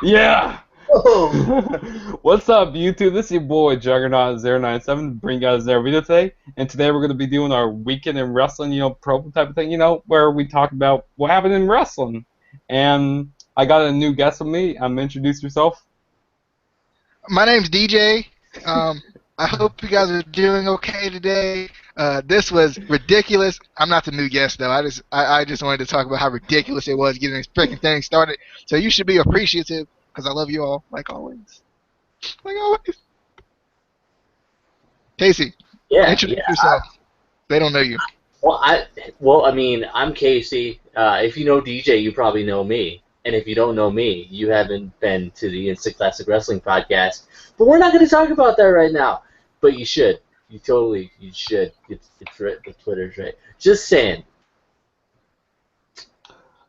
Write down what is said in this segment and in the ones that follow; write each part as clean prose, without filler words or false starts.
Yeah! Oh, What's up, YouTube? This is your boy Juggernaut097 bringing you guys another video today. And today we're going to be doing our weekend in wrestling, promo type of thing, where we talk about what happened in wrestling. And I got a new guest with me. Introduce yourself. My name's DJ. I hope you guys are doing okay today. This was ridiculous. I'm not the new guest though. I just wanted to talk about how ridiculous it was getting this freaking thing started. So you should be appreciative because I love you all like always. Like always. Casey, yeah, introduce yeah. yourself. They don't know you. I'm Casey. If you know DJ, you probably know me. And if you don't know me, you haven't been to the Instant Classic Wrestling podcast. But we're not going to talk about that right now. But you should. You should. It's right. The Twitter's right. Just saying.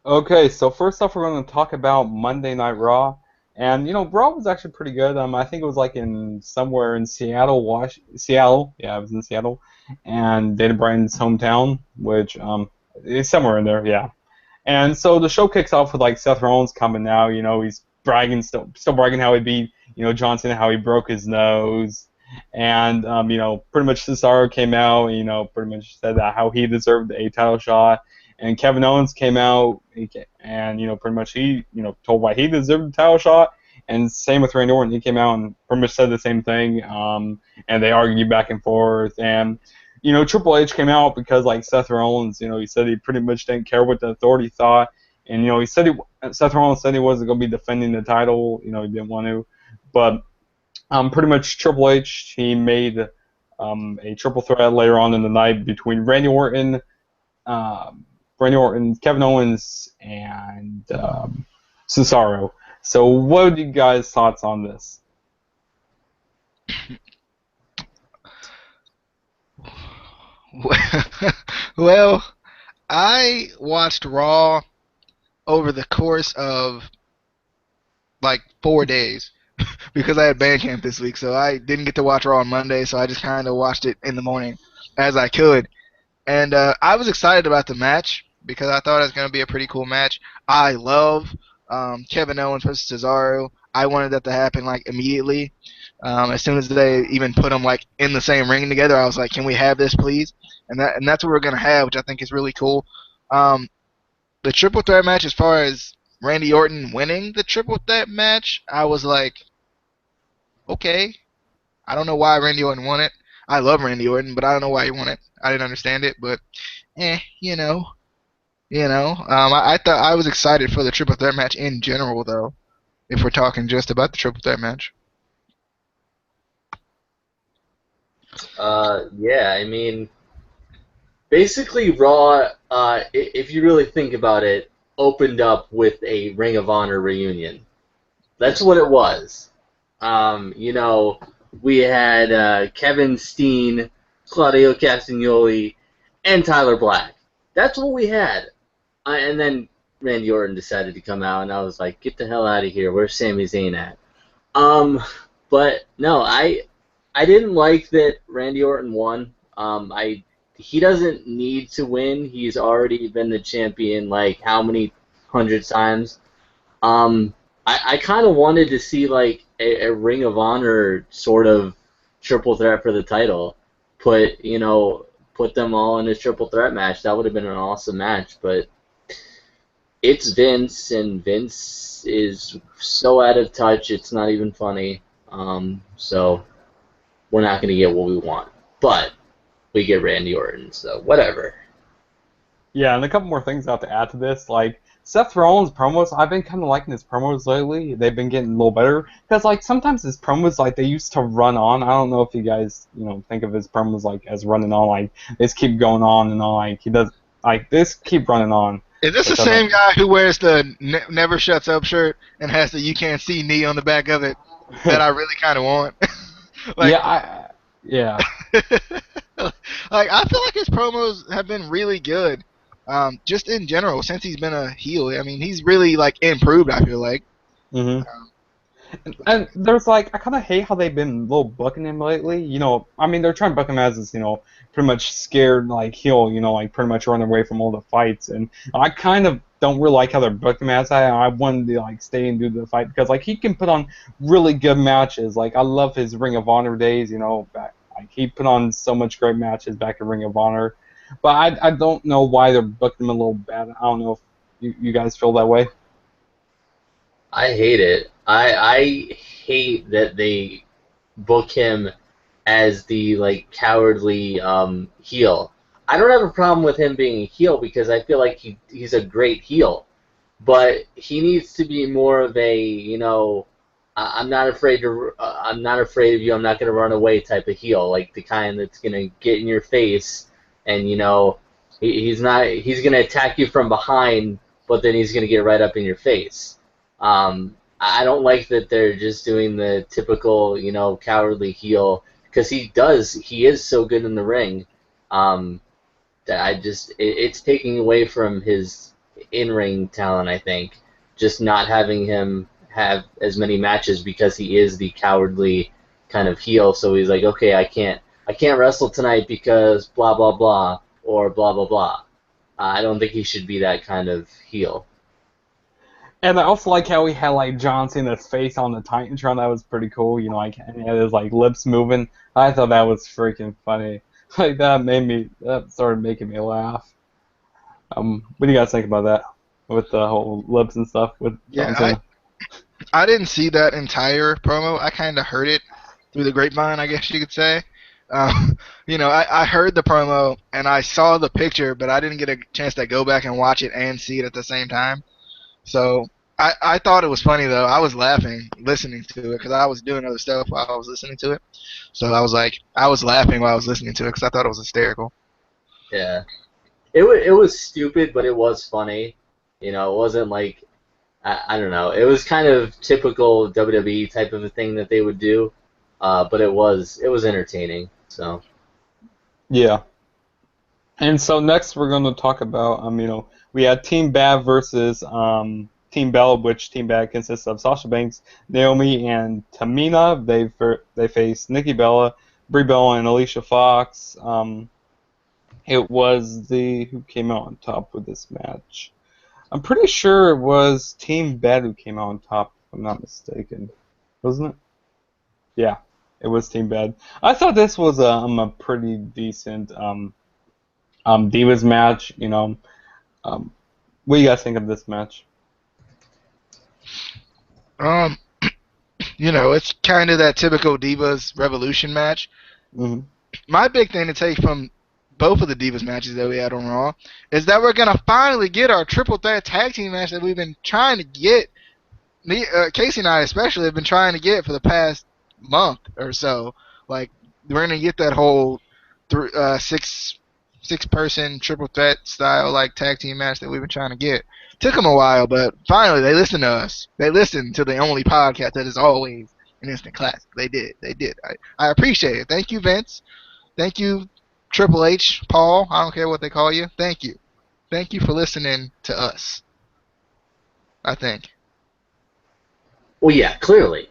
Okay, so first off, we're going to talk about Monday Night Raw. And, Raw was actually pretty good. I think it was like somewhere in Seattle, Seattle. Yeah, it was in Seattle. And Daniel Bryan's hometown, which is somewhere in there, yeah. And so the show kicks off with like Seth Rollins coming out. He's bragging, still bragging how he beat, John Cena, how he broke his nose, and pretty much Cesaro came out, pretty much said that how he deserved a title shot, and Kevin Owens came out, and pretty much he, told why he deserved the title shot, and same with Randy Orton, he came out and pretty much said the same thing, and they argued back and forth, and Triple H came out because like Seth Rollins, he said he pretty much didn't care what the Authority thought, and he said Seth Rollins said he wasn't going to be defending the title, he didn't want to, but pretty much Triple H he made a triple threat later on in the night between Kevin Owens, and Cesaro. So what are you guys' thoughts on this? Well, I watched Raw over the course of like 4 days because I had band camp this week, so I didn't get to watch Raw on Monday, so I just kind of watched it in the morning as I could. And I was excited about the match because I thought it was going to be a pretty cool match. I love Kevin Owens versus Cesaro. I wanted that to happen like immediately. As soon as they even put them like in the same ring together, I was like, "Can we have this, please?" And that's what we're gonna have, which I think is really cool. The triple threat match, as far as Randy Orton winning the triple threat match, I was like, okay. I don't know why Randy Orton won it. I love Randy Orton, but I don't know why he won it. I didn't understand it, but I thought I was excited for the triple threat match in general, though. If we're talking just about the triple threat match. Yeah, I mean, basically Raw, if you really think about it, opened up with a Ring of Honor reunion. That's what it was. We had Kevin Steen, Claudio Castagnoli, and Tyler Black. That's what we had. And then Randy Orton decided to come out, and I was like, get the hell out of here. Where's Sami Zayn at? But no, I didn't like that Randy Orton won. He doesn't need to win. He's already been the champion like how many hundred times. I kind of wanted to see like a Ring of Honor sort of triple threat for the title. Put them all in a triple threat match. That would have been an awesome match, but it's Vince, and Vince is so out of touch, it's not even funny. So we're not going to get what we want. But we get Randy Orton, so whatever. Yeah, and a couple more things I have to add to this. Like, Seth Rollins' promos, I've been kind of liking his promos lately. They've been getting a little better. Because, like, sometimes his promos, like, they used to run on. I don't know if you guys, think of his promos, like, as running on. Like, they just keep going on and on. Like, he does, like, this keep running on. Is this the same guy who wears the Never Shuts Up shirt and has the You Can't See knee on the back of it that I really kind of want? Like, yeah. Like, I feel like his promos have been really good. Just in general, since he's been a heel. I mean, he's really, like, improved, I feel like. Mm-hmm. And there's, like, I kind of hate how they've been a little booking him lately. I mean, they're trying to book him as this, pretty much scared, like, heel, like, pretty much running away from all the fights. And I kind of don't really like how they're booking him as I wanted to like stay and do the fight because like he can put on really good matches. Like I love his Ring of Honor days. Back like he put on so much great matches back in Ring of Honor. But I don't know why they're booking him a little bad. I don't know if you guys feel that way. I hate it. I hate that they book him as the like cowardly heel. I don't have a problem with him being a heel because I feel like he's a great heel, but he needs to be more of a I'm not afraid of you. I'm not going to run away type of heel, like the kind that's going to get in your face and he's going to attack you from behind, but then he's going to get right up in your face. I don't like that they're just doing the typical cowardly heel because he is so good in the ring. That it's taking away from his in-ring talent, I think. Just not having him have as many matches because he is the cowardly kind of heel. So he's like, okay, I can't wrestle tonight because blah blah blah or blah blah blah. I don't think he should be that kind of heel. And I also like how he had like John Cena's face on the Titantron. That was pretty cool. Like and he had his like lips moving. I thought that was freaking funny. Like that started making me laugh. What do you guys think about that with the whole lips and stuff with John Cena? I didn't see that entire promo. I kind of heard it through the grapevine, I guess you could say. I heard the promo and I saw the picture, but I didn't get a chance to go back and watch it and see it at the same time. So I thought it was funny though. I was laughing listening to it because I was doing other stuff while I was listening to it. So I was laughing while I was listening to it because I thought it was hysterical. Yeah, it was stupid, but it was funny. It wasn't like I don't know. It was kind of typical WWE type of a thing that they would do, but it was entertaining. So yeah. And so next we're going to talk about we had Team Bad versus Team Bella, which Team Bad consists of Sasha Banks, Naomi, and Tamina. They faced Nikki Bella, Brie Bella, and Alicia Fox. It was who came out on top with this match. I'm pretty sure it was Team Bad who came out on top, if I'm not mistaken. Wasn't it? Yeah, it was Team Bad. I thought this was a pretty decent Divas match. What do you guys think of this match? It's kind of that typical Divas Revolution match. Mm-hmm. My big thing to take from both of the Divas matches that we had on Raw is that we're gonna finally get our triple threat tag team match that we've been trying to get. Casey and I especially have been trying to get for the past month or so. Like we're gonna get that whole six-person triple threat style like tag team match that we've been trying to get. Took them a while, but finally they listened to us. They listened to the only podcast that is always an instant classic. They did. I appreciate it. Thank you, Vince. Thank you, Triple H, Paul. I don't care what they call you. Thank you. Thank you for listening to us. I think. Well, yeah, clearly.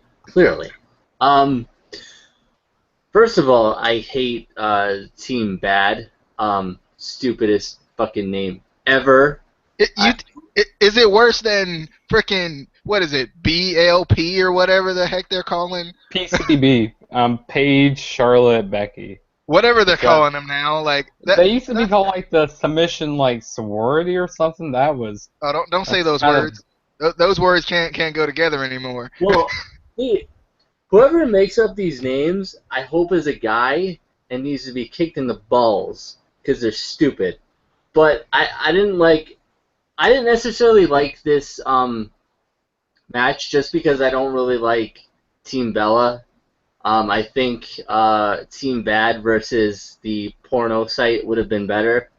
First of all, I hate Team Bad. Stupidest fucking name ever. Is it worse than frickin' what is it, BLP or whatever the heck they're calling? PCB. Paige, Charlotte, Becky. Whatever they're calling them now, like they used to be called like the submission like sorority or something. That was. Oh, don't say those words. Those words can't go together anymore. Well, whoever makes up these names, I hope is a guy and needs to be kicked in the balls because they're stupid. But I didn't necessarily like this match just because I don't really like Team Bella. I think Team Bad versus the porno site would have been better.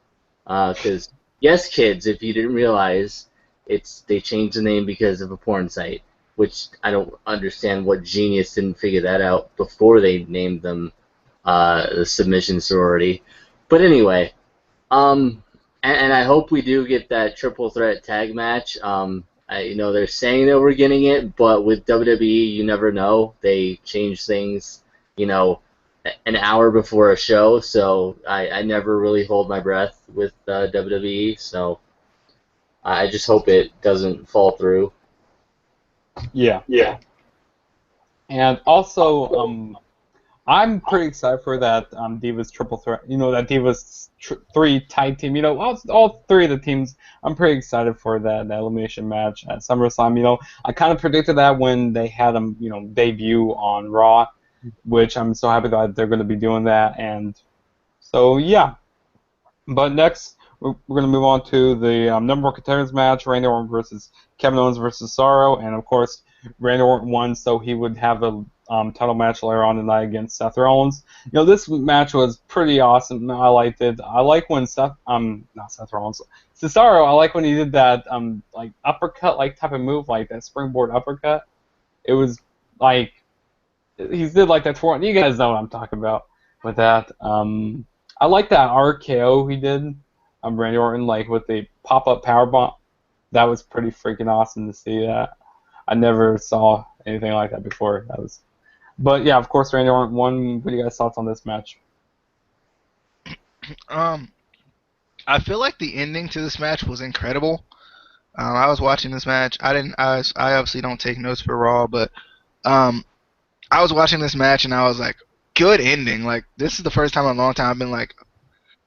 Because, yes, kids, if you didn't realize, they changed the name because of a porn site, which I don't understand what genius didn't figure that out before they named them the Submission Sorority. But anyway, and I hope we do get that triple threat tag match. They're saying that we're getting it, but with WWE, you never know. They change things, an hour before a show, so I never really hold my breath with WWE. So I just hope it doesn't fall through. Yeah. Yeah. And also, I'm pretty excited for that Divas triple threat. That Divas three tag team. All three of the teams. I'm pretty excited for that elimination match at SummerSlam. I kind of predicted that when they had them, debut on Raw, which I'm so happy that they're going to be doing that. And so yeah. But next, we're going to move on to the number one contenders match: Randy Orton versus Kevin Owens versus Cesaro, and of course, Randy Orton won, so he would have a title match later on tonight against Seth Rollins. This match was pretty awesome. I liked it. I like when not Seth Rollins, Cesaro. I like when he did that like uppercut like type of move, like that springboard uppercut. It was like he did like that twirl. You guys know what I'm talking about with that. I like that RKO he did. Randy Orton, like with the pop-up powerbomb. That was pretty freaking awesome to see that. I never saw anything like that before. But yeah, of course, Randy Orton won. What are you guys' thoughts on this match? I feel like the ending to this match was incredible. I was watching this match. I obviously don't take notes for Raw, but I was watching this match and I was like, good ending. Like, this is the first time in a long time I've been like,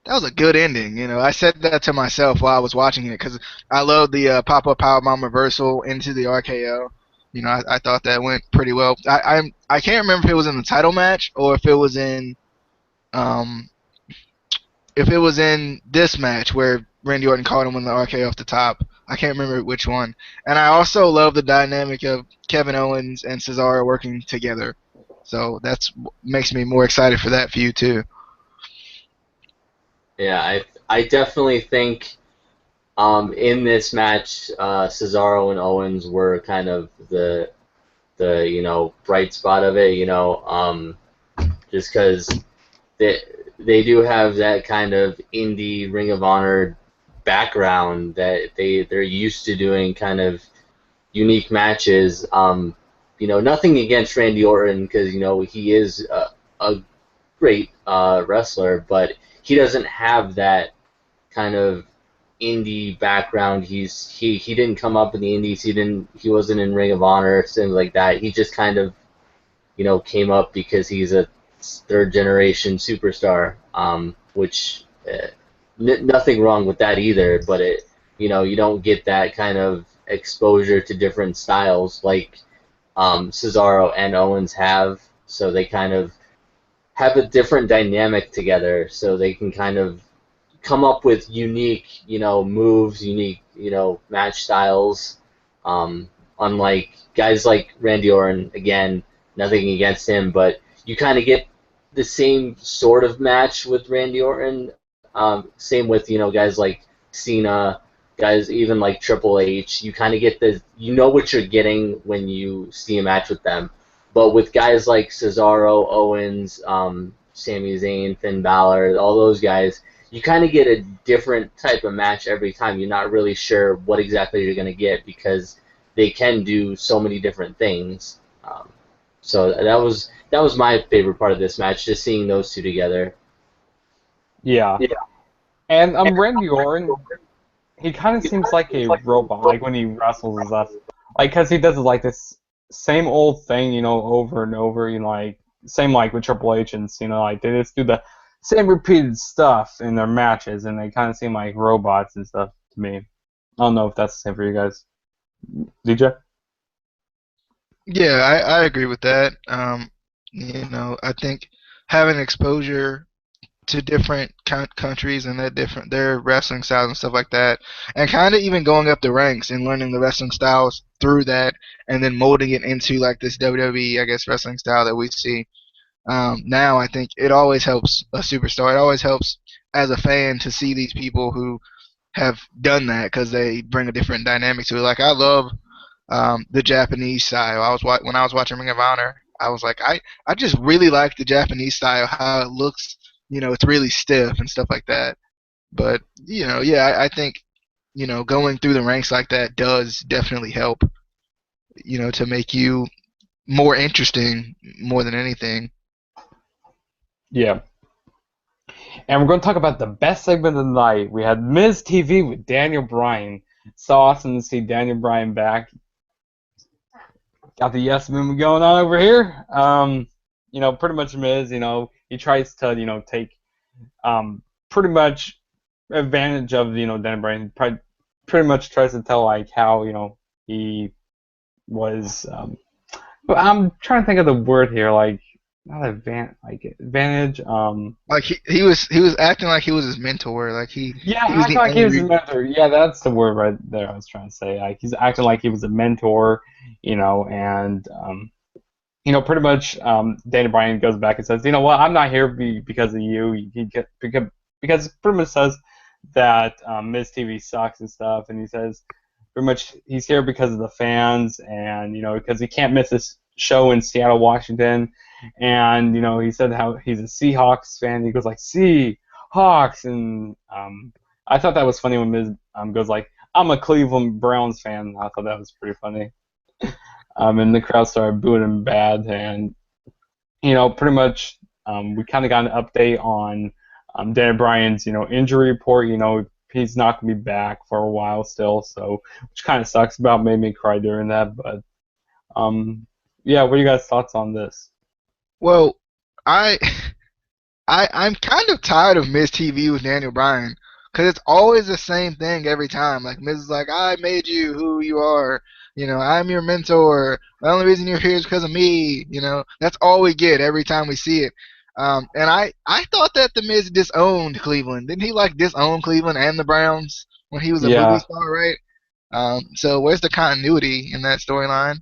that was a good ending. I said that to myself while I was watching it because I love the pop-up powerbomb reversal into the RKO. I thought that went pretty well. I can't remember if it was in the title match or um if it was in this match where Randy Orton caught him with the RKO off the top. I can't remember which one. And I also love the dynamic of Kevin Owens and Cesaro working together. So that's makes me more excited for that feud too. Yeah, I definitely think in this match, Cesaro and Owens were kind of the bright spot of it. Just because they do have that kind of indie Ring of Honor background that they're used to doing kind of unique matches. Nothing against Randy Orton because he is a great wrestler, but he doesn't have that kind of indie background. He didn't come up in the indies. He wasn't in Ring of Honor, things like that. He just kind of came up because he's a third generation superstar, which nothing wrong with that either. But you don't get that kind of exposure to different styles like Cesaro and Owens have. So they kind of have a different dynamic together. So they can kind of come up with unique, moves, unique, match styles. Unlike guys like Randy Orton, again, nothing against him, but you kind of get the same sort of match with Randy Orton. Same with guys like Cena, guys even like Triple H. You kind of get what you're getting when you see a match with them. But with guys like Cesaro, Owens, Sami Zayn, Finn Balor, all those guys, you kind of get a different type of match every time. You're not really sure what exactly you're going to get because they can do so many different things. So that was my favorite part of this match, just seeing those two together. Yeah. And Randy Orton, he kind of seems like a robot, like when he wrestles and stuff. Like, because he does like this same old thing, over and over, like, same like with Triple H and Cena, like, they just do the same repeated stuff in their matches, and they kind of seem like robots and stuff to me. I don't know if that's the same for you guys. DJ? Yeah, I agree with that. I think having exposure to different countries and their wrestling styles and stuff like that, and kind of even going up the ranks and learning the wrestling styles through that, and then molding it into like this WWE, I guess, wrestling style that we see now. I think it always helps a superstar. It always helps as a fan to see these people who have done that because they bring a different dynamic to it. Like I love the Japanese style. When I was watching Ring of Honor, I was like, I just really like the Japanese style, how it looks. It's really stiff and stuff like that. But yeah, I think going through the ranks like that does definitely help. To make you more interesting more than anything. Yeah. And we're going to talk about the best segment of the night. We had Miz TV with Daniel Bryan. It's so awesome to see Daniel Bryan back. Got the yes movement going on over here. Pretty much Miz, he tries to, take pretty much advantage of, Daniel Bryan. Pretty much tries to tell like how, he was. But I'm trying to think of the word here, like not advantage. Like he was acting like he was his mentor. Like Yeah, he was acting the like he was his only. mentor. Yeah, that's the word right there. I was trying to say. Like he's acting like he was a mentor, and pretty much Daniel Bryan goes back and says, you know what, I'm not here because of you. Because pretty much says that Miz TV sucks and stuff, and he says pretty much he's here because of the fans, and because he can't miss this show in Seattle, Washington, and he said how he's a Seahawks fan. He goes like Seahawks, and I thought that was funny when Miz goes like, I'm a Cleveland Browns fan. I thought that was pretty funny. And the crowd started booing him bad, and pretty much we kind of got an update on Daniel Bryan's injury report. He's not gonna be back for a while still, so which kind of sucks. About made me cry during that, but yeah, what are you guys' thoughts on this? Well, I I'm kind of tired of Miz TV with Daniel Bryan because it's always the same thing every time. Like Miz is like, I made you who you are. I'm your mentor. The only reason you're here is because of me. That's all we get every time we see it. And I thought that the Miz disowned Cleveland. Didn't he like disown Cleveland and the Browns when he was a movie Yeah, star, right? So where's the continuity in that storyline?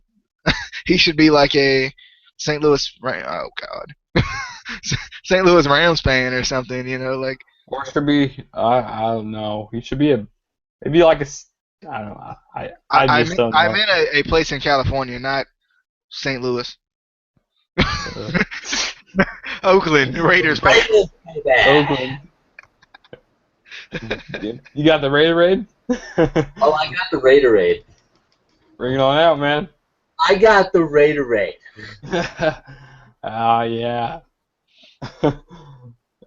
He should be like a St. Louis. Oh God. St. Louis Rams fan or something, like or should be I don't know. He should be maybe like I don't know. I I just mean don't I know. meant a place in California, not St. Louis. Uh, Oakland Raiders fan. Raiders, baby. Oakland, you got the Raider raid? Oh, I got the Raiderade. Bring it on out, man. I got the Raiderade. Ah, yeah. I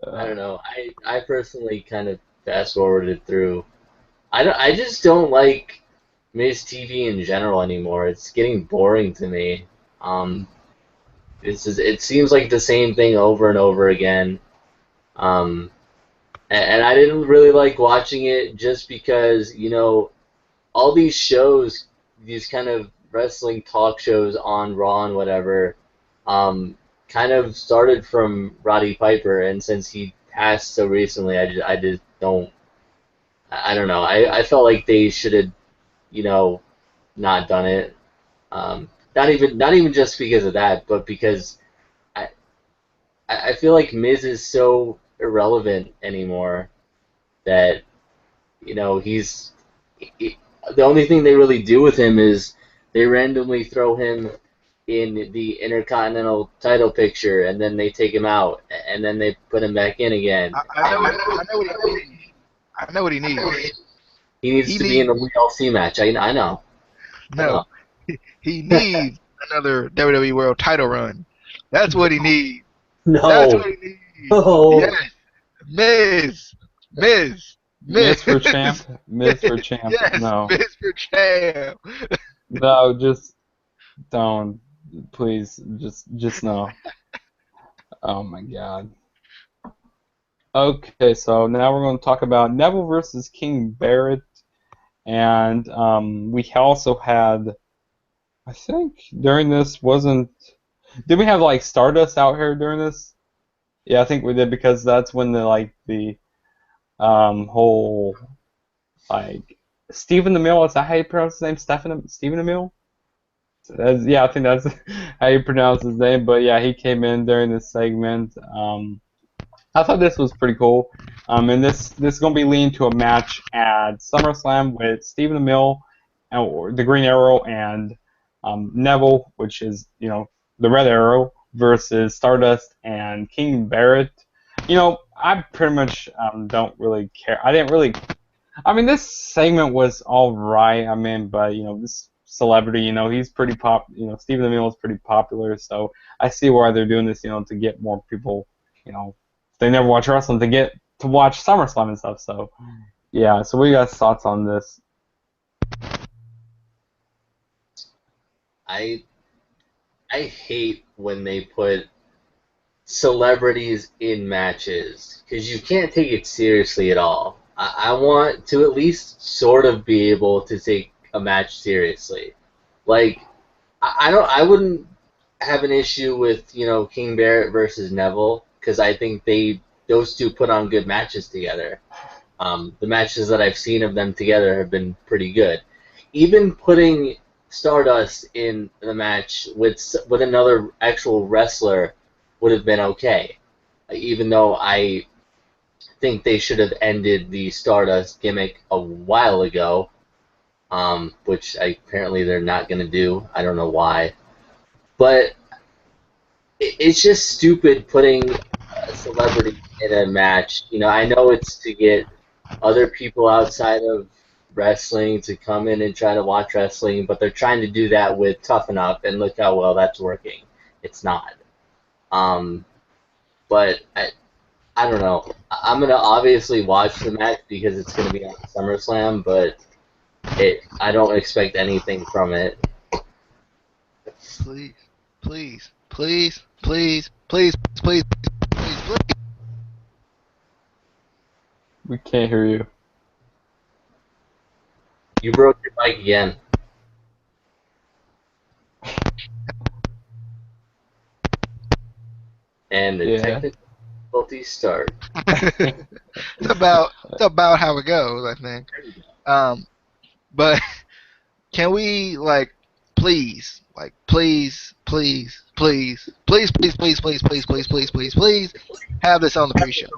don't know. I personally kind of fast forwarded through. I just don't like Miz TV in general anymore. It's getting boring to me. It seems like the same thing over and over again. And I didn't really like watching it just because all these shows, these kind of wrestling talk shows on Raw and whatever, kind of started from Roddy Piper, and since he passed so recently, I just don't. I don't know. I felt like they should have, not done it. Not even just because of that, but because I I feel like Miz is so irrelevant anymore that he's the only thing they really do with him is they randomly throw him in the Intercontinental title picture, and then they take him out, and then they put him back in again. I know what he needs. He needs He to be in needs a WLC match. I know. I no. know. He needs another WWE World Title run. That's what he needs. That's No. what he needs. No. Yes, Miz, Miz, Miss Miz. for champ. Miss for champ. Yes, No. Miz for champ. No, just don't. Please, just no. Oh my God. Okay, so now we're going to talk about Neville versus King Barrett, and we also had, I think during this wasn't. Did we have like Stardust out here during this? Yeah, I think we did because that's when the whole like Stephen Amell. Is that how you pronounce his name? Stephen Amell. Yeah, I think that's how you pronounce his name. But yeah, he came in during this segment. I thought this was pretty cool. And this is going to be leading to a match at SummerSlam with Stephen Amell, or the Green Arrow, and Neville, which is the Red Arrow, versus Stardust and King Barrett. I pretty much don't really care. I didn't really. I mean, this segment was all right. I mean, but this celebrity, he's pretty pop. Stephen Amell is pretty popular, so I see why they're doing this. To get more people. They never watch wrestling to get to watch SummerSlam and stuff. So, yeah. So, what are you guys' thoughts on this? I I hate when they put celebrities in matches because you can't take it seriously at all. I want to at least sort of be able to take a match seriously. Like I don't I wouldn't have an issue with King Barrett versus Neville because I think those two put on good matches together. The matches that I've seen of them together have been pretty good. Even putting Stardust in the match with another actual wrestler would have been okay. Even though I think they should have ended the Stardust gimmick a while ago, which apparently they're not going to do. I don't know why. But it's just stupid putting a celebrity in a match. I know it's to get other people outside of wrestling to come in and try to watch wrestling, but they're trying to do that with Tough Enough, and look how well that's working. It's not. But I don't know. I'm gonna obviously watch the match because it's gonna be on SummerSlam, but I don't expect anything from it. Please, please, please, please, please, please, please, please. We can't hear you. You broke your mic again. And the technical difficulties start. It's about how it goes, I think. But can we please, please, please, please, please, please, please, please, please, please, please, please, please have this on the pre-show?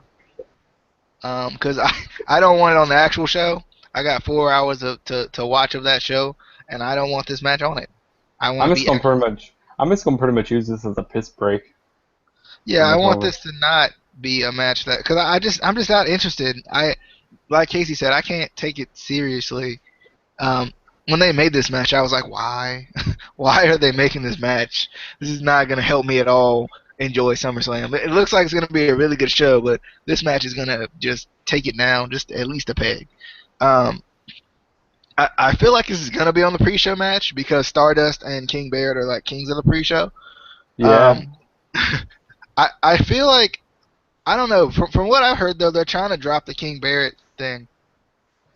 Because I don't want it on the actual show. I got 4 hours to watch of that show, and I don't want this match on it. I'm just gonna pretty much use this as a piss break. Yeah, I want this to not be a match because I'm just not interested. Like Casey said, I can't take it seriously. When they made this match, I was like, why? Why are they making this match? This is not gonna help me at all enjoy SummerSlam. It looks like it's gonna be a really good show, but this match is gonna just take it down just at least a peg. I feel like this is gonna be on the pre-show match because Stardust and King Barrett are like kings of the pre-show. Yeah. I feel like I don't know. From what I've heard though, they're trying to drop the King Barrett thing,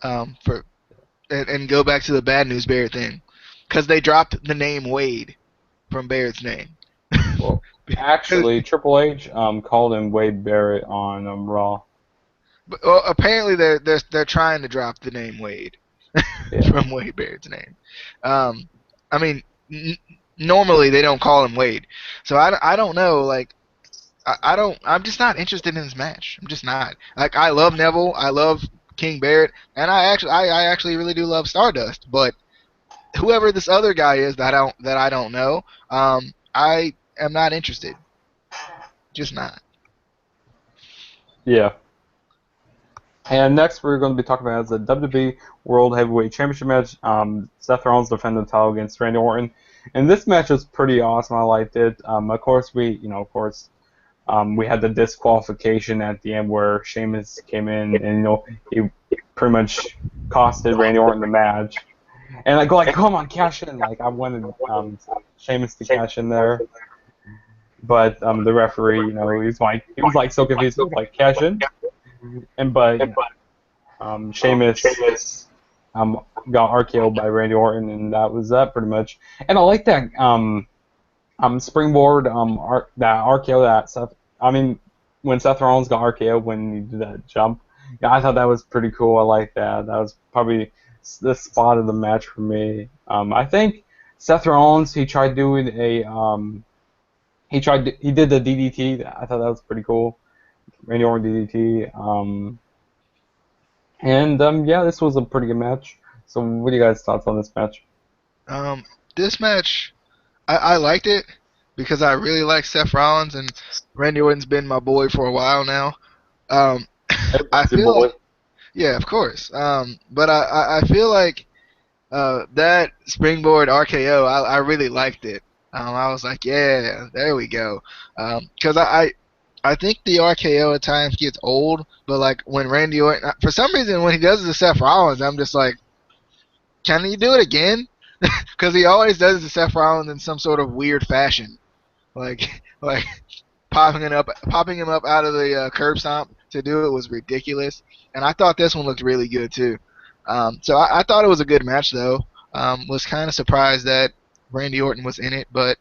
and go back to the Bad News Barrett thing, because they dropped the name Wade from Barrett's name. Well, actually, Triple H called him Wade Barrett on Raw. But, apparently they're trying to drop the name Wade from Wade Barrett's name. I mean, normally they don't call him Wade, so I don't know. Like, I'm just not interested in this match. I'm just not. Like, I love Neville, I love King Barrett, and I actually really do love Stardust. But whoever this other guy is that I don't know, I am not interested. Just not. Yeah. And next we're going to be talking about the WWE World Heavyweight Championship match. Seth Rollins defended the title against Randy Orton, and this match was pretty awesome. I liked it. Of course, we had the disqualification at the end where Sheamus came in and he pretty much costed Randy Orton the match. And I go like, come on, cash in! Like I wanted Sheamus to cash in there, but the referee, he was like so confused. He was like, cash in, but Sheamus got RKO'd by Randy Orton, and that was that pretty much. And I like that springboard that RKO that Seth. I mean, when Seth Rollins got RKO when he did that jump, yeah, I thought that was pretty cool. I like that. That was probably the spot of the match for me. I think Seth Rollins he tried doing he did the DDT. I thought that was pretty cool. Randy Orton DDT. Yeah, this was a pretty good match. So, what are you guys' thoughts on this match? This match, I liked it because I really like Seth Rollins, and Randy Orton's been my boy for a while now. I feel like, yeah, of course. But I feel like that springboard RKO, I really liked it. I was like, yeah, there we go. Because I think the RKO at times gets old, but like when Randy Orton, for some reason when he does it to Seth Rollins, I'm just like, can he do it again? Because he always does it to Seth Rollins in some sort of weird fashion, like popping him up out of the curb stomp to do it was ridiculous. And I thought this one looked really good too. So I thought it was a good match though. Was kind of surprised that Randy Orton was in it, but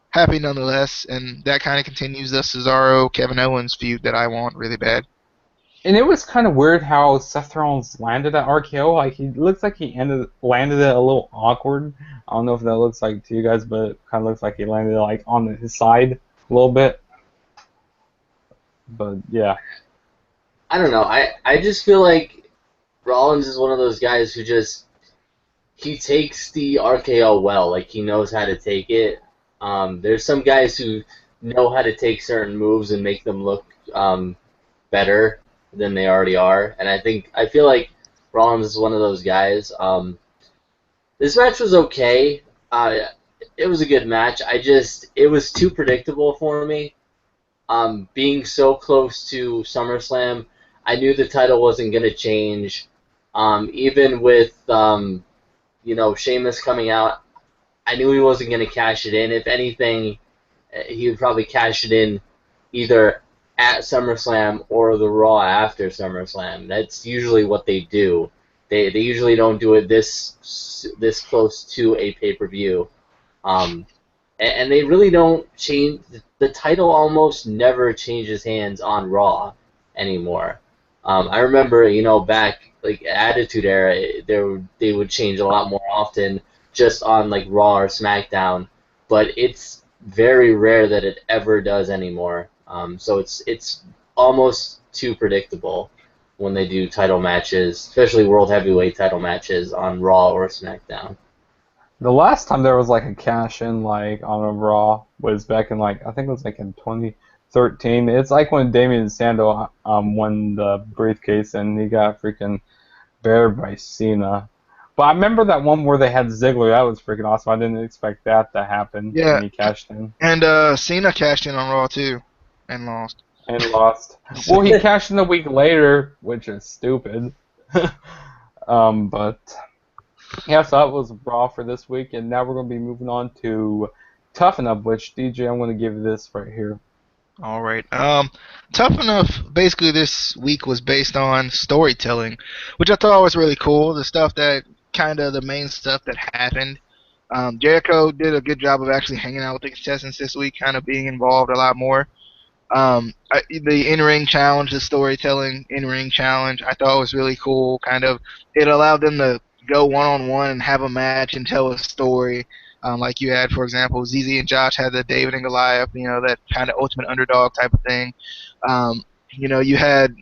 happy nonetheless. And that kind of continues the Cesaro Kevin Owens feud that I want really bad. And it was kind of weird how Seth Rollins landed that RKO. Like, he looks like he landed it a little awkward. I don't know if that looks like to you guys, but it kind of looks like he landed it like on his side a little bit. But yeah. I don't know. I just feel like Rollins is one of those guys who he takes the RKO well. Like, he knows how to take it. There's some guys who know how to take certain moves and make them look better than they already are, and I feel like Rollins is one of those guys. This match was okay. It was a good match. It was too predictable for me. Being so close to SummerSlam, I knew the title wasn't going to change. Even with Sheamus coming out, I knew he wasn't going to cash it in. If anything, he would probably cash it in either at SummerSlam or the Raw after SummerSlam. That's usually what they do. They usually don't do it this close to a pay-per-view. And they really don't change. The title almost never changes hands on Raw anymore. I remember, back like Attitude Era, they would change a lot more often just on like Raw or SmackDown, but it's very rare that it ever does anymore. So it's almost too predictable when they do title matches, especially World Heavyweight title matches on Raw or SmackDown. The last time there was like a cash in like on a Raw was back in I think it was like in 2013. It's like when Damien Sandow won the briefcase and he got freaking buried by Cena. But I remember that one where they had Ziggler. That was freaking awesome. I didn't expect that to happen. Yeah. And he cashed in. And Cena cashed in on Raw too, and lost. And lost. Well, he cashed in a week later, which is stupid. But yeah, so that was Raw for this week, and now we're going to be moving on to Tough Enough, which DJ, I'm going to give you this right here. All right. Tough Enough, basically this week was based on storytelling, which I thought was really cool. The stuff that the main stuff that happened. Jericho did a good job of actually hanging out with the contestants this week, kind of being involved a lot more. The in-ring challenge, the storytelling in-ring challenge, I thought was really cool. It allowed them to go one-on-one and have a match and tell a story. Like you had, for example, ZZ and Josh had the David and Goliath, that kind of ultimate underdog type of thing. You had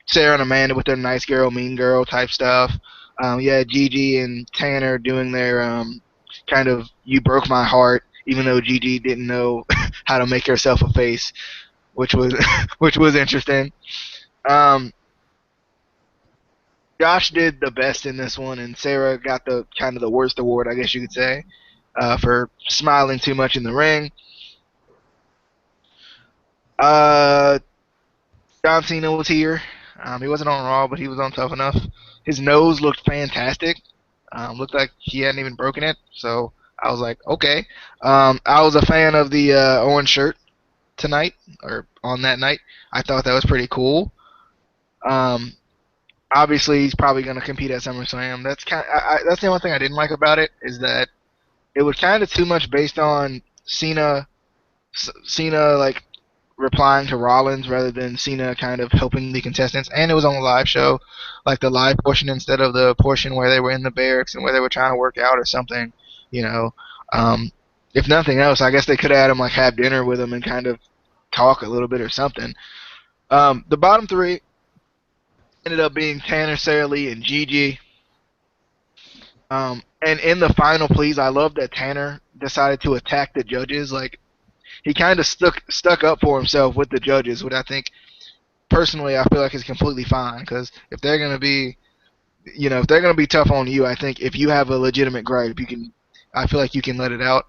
Sarah and Amanda with their nice girl, mean girl type stuff. You had Gigi and Tanner doing their you broke my heart, even though Gigi didn't know how to make herself a face, which was interesting. Josh did the best in this one, and Sarah got the the worst award, I guess you could say, for smiling too much in the ring. John Cena was here. He wasn't on Raw, but he was on Tough Enough. His nose looked fantastic. Looked like he hadn't even broken it, so I was like, okay. I was a fan of the orange shirt tonight, or on that night. I thought that was pretty cool. Obviously, he's probably going to compete at SummerSlam. That's the only thing I didn't like about it, is that it was too much based on Cena replying to Rollins rather than Cena helping the contestants. And it was on a live show, like the live portion instead of the portion where they were in the barracks and where they were trying to work out or something. If nothing else, I guess they could have had him have dinner with him and talk a little bit or something. The bottom three ended up being Tanner, Sarah Lee, and Gigi. And in the final please, I love that Tanner decided to attack the judges. He stuck up for himself with the judges, which I think, personally, I feel like is completely fine. Because if they're gonna be, tough on you, I think if you have a legitimate gripe, I feel like you can let it out.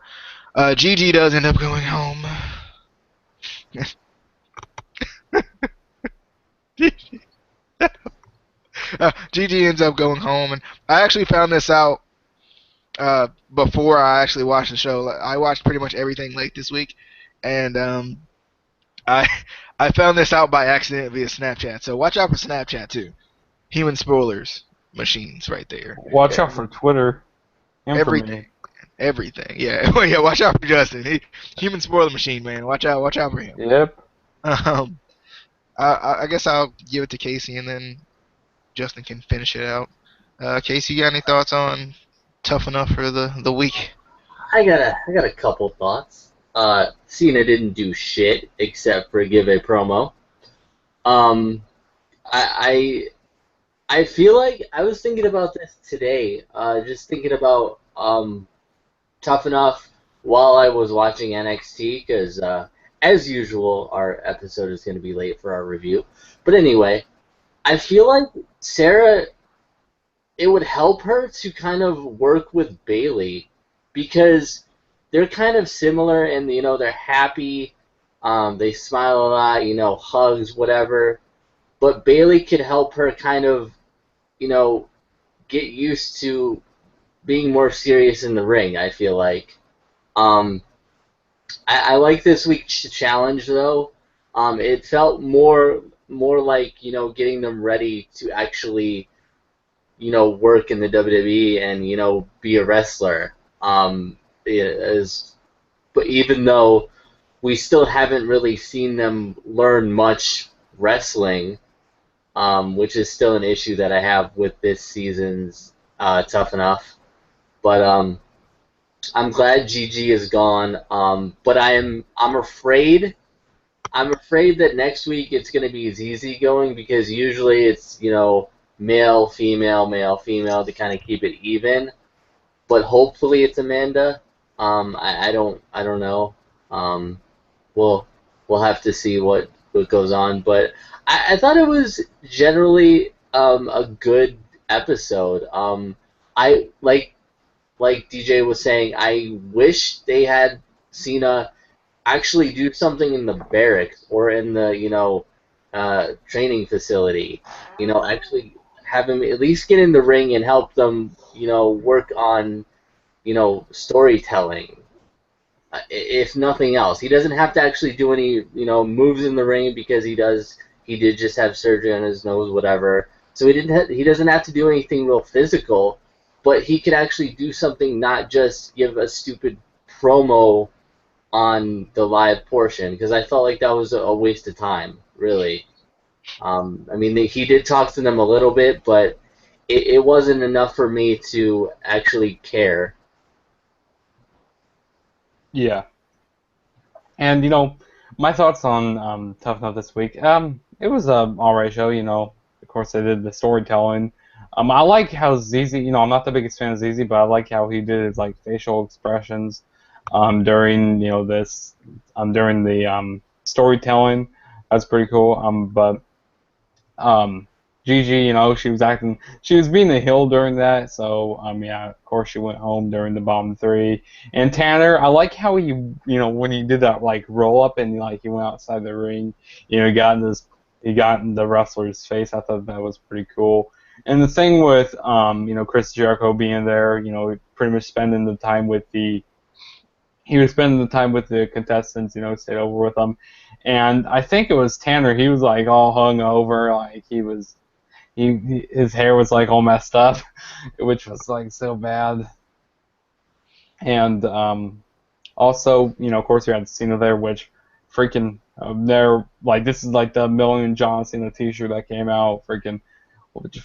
Gigi does end up going home. Gigi ends up going home, and I actually found this out before I actually watched the show. Like, I watched pretty much everything late this week, and I I found this out by accident via Snapchat. So watch out for Snapchat too. Human spoilers machines right there. Watch out for Twitter and for Everything. me. Everything. Yeah. Well, yeah. Watch out for Justin. Human spoiler machine, man. Watch out. Watch out for him. Yep. Um, I guess I'll give it to Casey, and then Justin can finish it out. Casey, you got any thoughts on Tough Enough for the week? I got a couple thoughts. Cena didn't do shit except for give a promo. I feel like I was thinking about this today. Just thinking about Tough Enough while I was watching NXT, because as usual, our episode is going to be late for our review. But anyway, I feel like Sarah, it would help her to kind of work with Bayley, because they're kind of similar, and they're happy, they smile a lot, hugs, whatever. But Bayley could help her kind of, get used to being more serious in the ring, I feel like. I like this week's challenge, though. It felt more like, getting them ready to actually, work in the WWE and, be a wrestler. But even though we still haven't really seen them learn much wrestling, which is still an issue that I have with this season's Tough Enough. But I'm glad Gigi is gone. But I'm afraid that next week it's going to be easy going, because usually it's male, female to kind of keep it even. But hopefully it's Amanda. I don't know. We'll have to see what goes on. But I thought it was generally a good episode. I like DJ was saying, I wish they had Cena actually do something in the barracks or in the training facility. Actually have him at least get in the ring and help them work on storytelling. If nothing else, he doesn't have to actually do any moves in the ring, because he did just have surgery on his nose, whatever. So he doesn't have to do anything real physical, but he could actually do something, not just give a stupid promo on the live portion, because I felt like that was a waste of time, really. He did talk to them a little bit, but it wasn't enough for me to actually care. Yeah. And, my thoughts on Tough Enough this week. It was an alright show, Of course, they did the storytelling. I like how ZZ, I'm not the biggest fan of ZZ, but I like how he did his, facial expressions during, during the storytelling. That's pretty cool. But Gigi, she was being the heel during that, so, yeah, of course she went home during the bottom three. And Tanner, I like how he, when he did that, roll up and, he went outside the ring, he got in the wrestler's face. I thought that was pretty cool. And the thing with, Chris Jericho being there, pretty much spending the time with the contestants, stayed over with them. And I think it was Tanner, he was, all hung over, his hair was all messed up, which was so bad. And also, of course, you had Cena there, which freaking this is the Million John Cena T-shirt that came out. Freaking,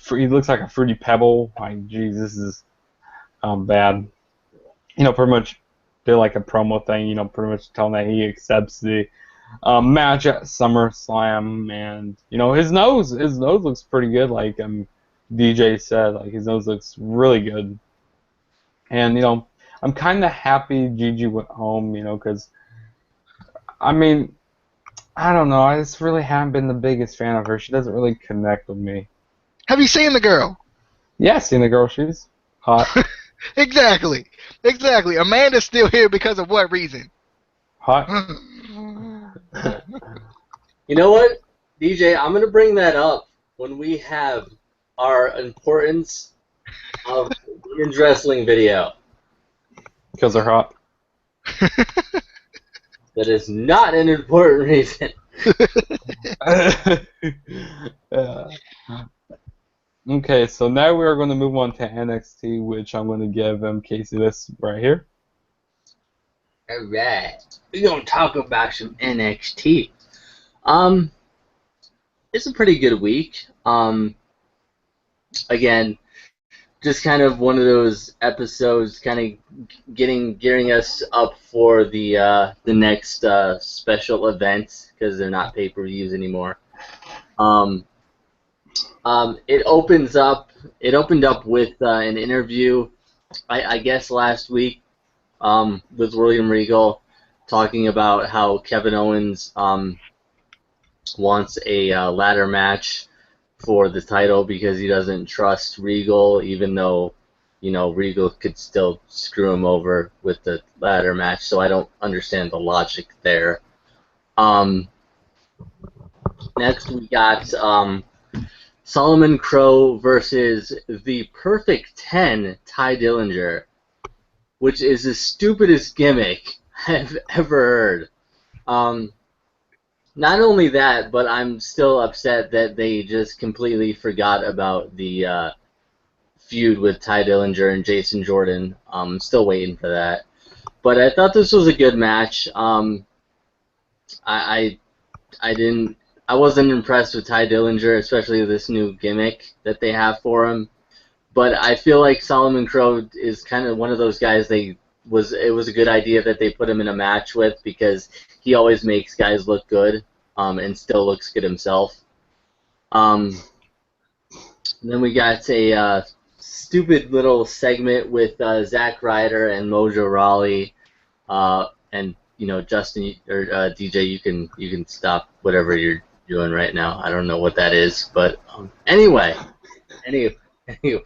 he looks like a fruity pebble. Geez, this is bad. Pretty much did a promo thing. Pretty much telling that he accepts the match at SummerSlam, and his nose looks pretty good, DJ said, his nose looks really good. And I'm kind of happy Gigi went home, because I don't know, I just really haven't been the biggest fan of her. She doesn't really connect with me. Have you seen the girl? Yeah, I've seen the girl. She's hot. Exactly. Amanda's still here because of what reason? Hot. You know what, DJ? I'm going to bring that up when we have our importance of women's wrestling video. Because they're hot. That is not an important reason. Okay, so now we are going to move on to NXT, which I'm going to give Casey this right here. Alright. We're going to talk about some NXT. It's a pretty good week. Again, just kind of one of those episodes, kind of gearing us up for the next special events, because they're not pay-per-views anymore. It opened up with an interview, I guess last week, with William Regal, talking about how Kevin Owens wants a ladder match for the title because he doesn't trust Regal, even though, Regal could still screw him over with the ladder match. So I don't understand the logic there. Next we got Solomon Crow versus the Perfect 10, Ty Dillinger, which is the stupidest gimmick I've ever heard. Not only that, but I'm still upset that they just completely forgot about the feud with Ty Dillinger and Jason Jordan. I'm still waiting for that. But I thought this was a good match. I wasn't impressed with Ty Dillinger, especially this new gimmick that they have for him. But I feel like Solomon Crow is kind of one of those guys it was a good idea that they put him in a match with, because he always makes guys look good and still looks good himself. Then we got a stupid little segment with Zack Ryder and Mojo Rawley, and Justin or DJ, you can stop whatever you're doing right now. I don't know what that is, but anyway. Yeah, we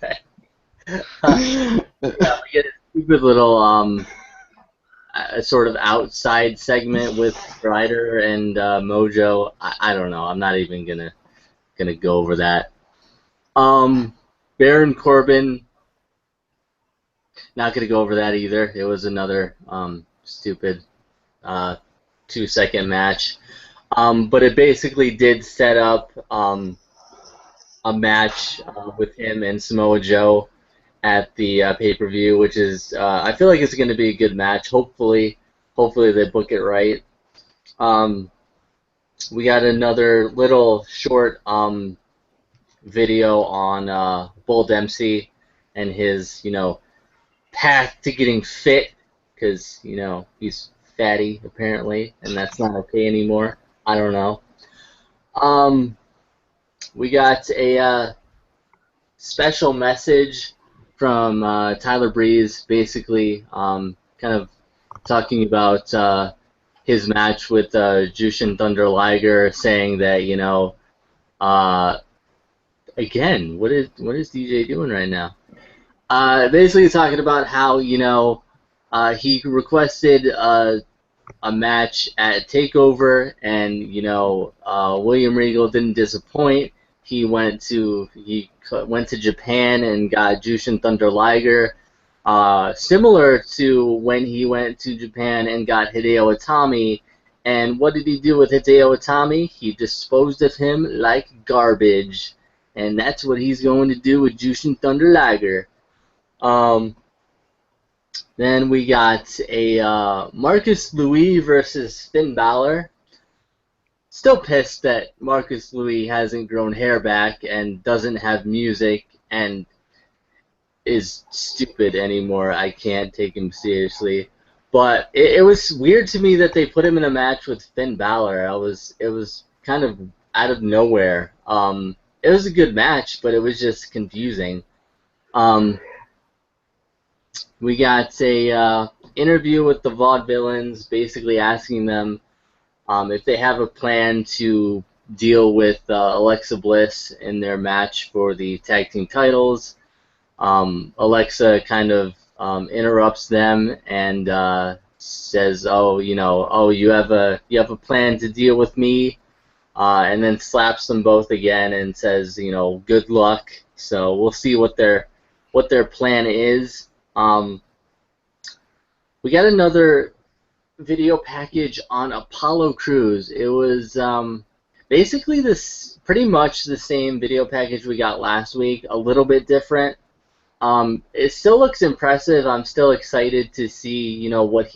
get a stupid little a sort of outside segment with Ryder and Mojo. I don't know. I'm not even gonna go over that. Baron Corbin. Not gonna go over that either. It was another stupid 2-second match. But it basically did set up a match with him and Samoa Joe at the pay-per-view, which is I feel like it's going to be a good match. Hopefully they book it right. We got another little short video on Bull Dempsey and his path to getting fit, because he's fatty apparently, and that's not okay anymore. I don't know. We got a special message from Tyler Breeze, basically kind of talking about his match with Jushin Thunder Liger, saying that again, what is DJ doing right now? Basically talking about how he requested a match at TakeOver, and William Regal didn't disappoint. He went to Japan and got Jushin Thunder Liger, similar to when he went to Japan and got Hideo Itami. And what did he do with Hideo Itami? He disposed of him like garbage, and that's what he's going to do with Jushin Thunder Liger. Then we got a Marcus Louis versus Finn Balor. Still pissed that Marcus Louis hasn't grown hair back and doesn't have music and is stupid anymore. I can't take him seriously. But it was weird to me that they put him in a match with Finn Balor. It was kind of out of nowhere. It was a good match, but it was just confusing. We got a interview with the Vaudevillains, basically asking them if they have a plan to deal with Alexa Bliss in their match for the tag team titles. Alexa kind of interrupts them and says, you have a plan to deal with me, and then slaps them both again and says, good luck. So we'll see what their plan is. We got another video package on Apollo Crews. It was basically pretty much the same video package we got last week, a little bit different. It still looks impressive. I'm still excited to see, what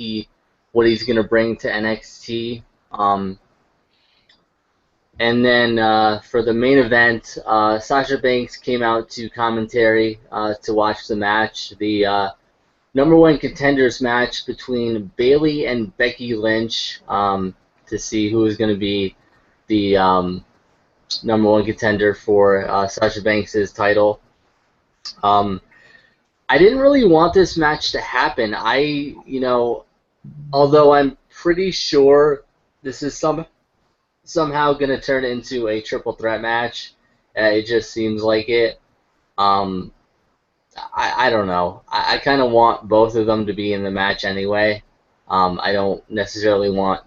he's gonna bring to NXT. And then for the main event, Sasha Banks came out to commentary to watch the match. The number one contenders match between Bayley and Becky Lynch to see who is going to be the number one contender for Sasha Banks' title. I didn't really want this match to happen. Although I'm pretty sure this is somehow going to turn into a triple threat match, it just seems like it. I don't know. I kind of want both of them to be in the match anyway. I don't necessarily want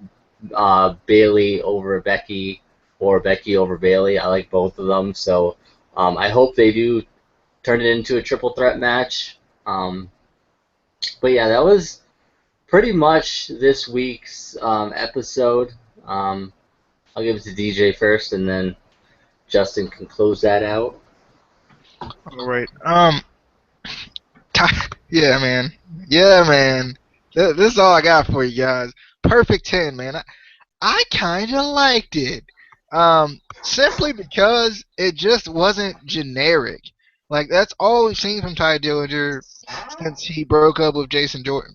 Bayley over Becky or Becky over Bayley. I like both of them, so I hope they do turn it into a triple threat match. But yeah, that was pretty much this week's episode. I'll give it to DJ first, and then Justin can close that out. All right. Yeah, man. Yeah, man. This is all I got for you guys. Perfect 10, man. I kind of liked it. Simply because it just wasn't generic. Like, that's all we've seen from Ty Dillinger since he broke up with Jason Jordan.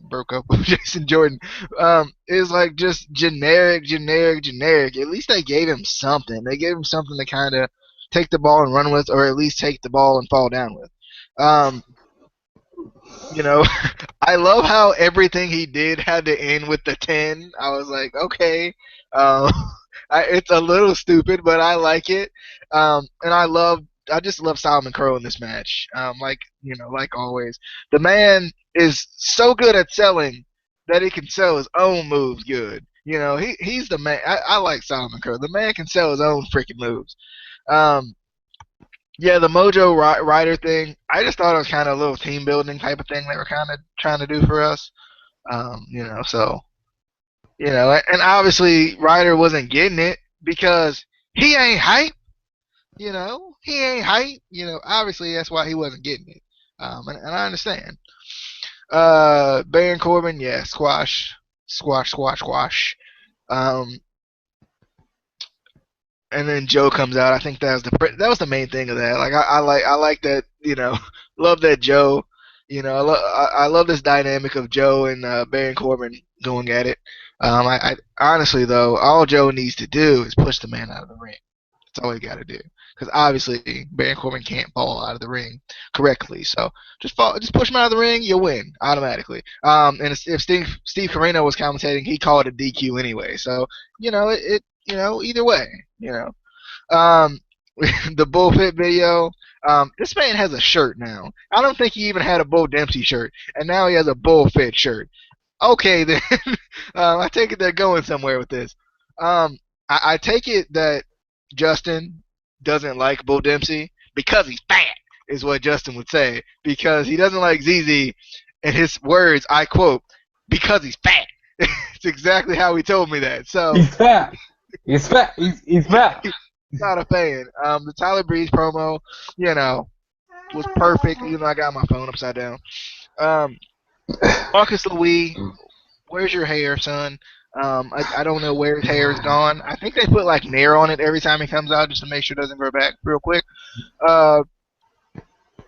Is like just generic. At least they gave him something. They gave him something to kind of take the ball and run with, or at least take the ball and fall down with. I love how everything he did had to end with the 10. I was like, okay. It's a little stupid, but I like it. And I just love Solomon Crowe in this match. Like always. The man is so good at selling that he can sell his own moves good. He's the man. I like Solomon Crowe. The man can sell his own freaking moves. Yeah, the Mojo Ryder thing, I just thought it was kind of a little team building type of thing they were kind of trying to do for us. And obviously Ryder wasn't getting it because he ain't hype. He ain't hype. Obviously that's why he wasn't getting it. And I understand. Baron Corbin, yeah, squash. And then Joe comes out. I think that was the main thing of that. Like I like that. Love that Joe. I love this dynamic of Joe and Baron Corbin going at it. I honestly though, all Joe needs to do is push the man out of the ring. That's all he got to do. Because obviously Baron Corbin can't fall out of the ring correctly. So just push him out of the ring, you'll win automatically. And if Steve Corino was commentating, he called it a DQ anyway. So either way. The Bullfit video. This man has a shirt now. I don't think he even had a Bull Dempsey shirt, and now he has a Bullfit shirt. Okay, then. I take it they're going somewhere with this. I take it that Justin doesn't like Bull Dempsey because he's fat, is what Justin would say. Because he doesn't like ZZ, and his words, I quote, because he's fat. It's exactly how he told me that. So he's fat. He's fat. He's fat. Not a fan. The Tyler Breeze promo, was perfect. Even though I got my phone upside down. Marcus Louis, where's your hair, son? I don't know where his hair is gone. I think they put like Nair on it every time he comes out just to make sure it doesn't grow back real quick.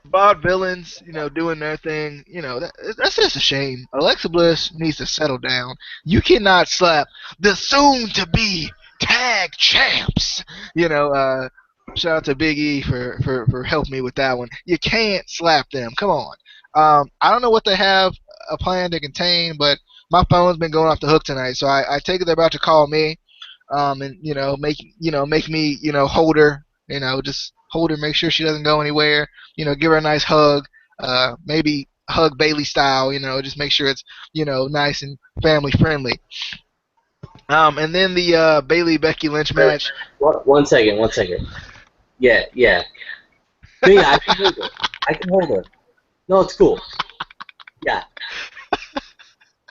Bob Villains, doing their thing. That's just a shame. Alexa Bliss needs to settle down. You cannot slap the soon-to-be tag champs. Shout out to Big E for helping me with that one. You can't slap them. Come on. I don't know what they have a plan to contain, but my phone's been going off the hook tonight, so I take it they're about to call me, and make me hold her, just hold her, make sure she doesn't go anywhere, give her a nice hug, maybe hug Bayley style, just make sure it's nice and family friendly. And then the Bayley Becky Lynch match. One second. Yeah. Mia, I can hold her. I can hold her. No, it's cool. Yeah.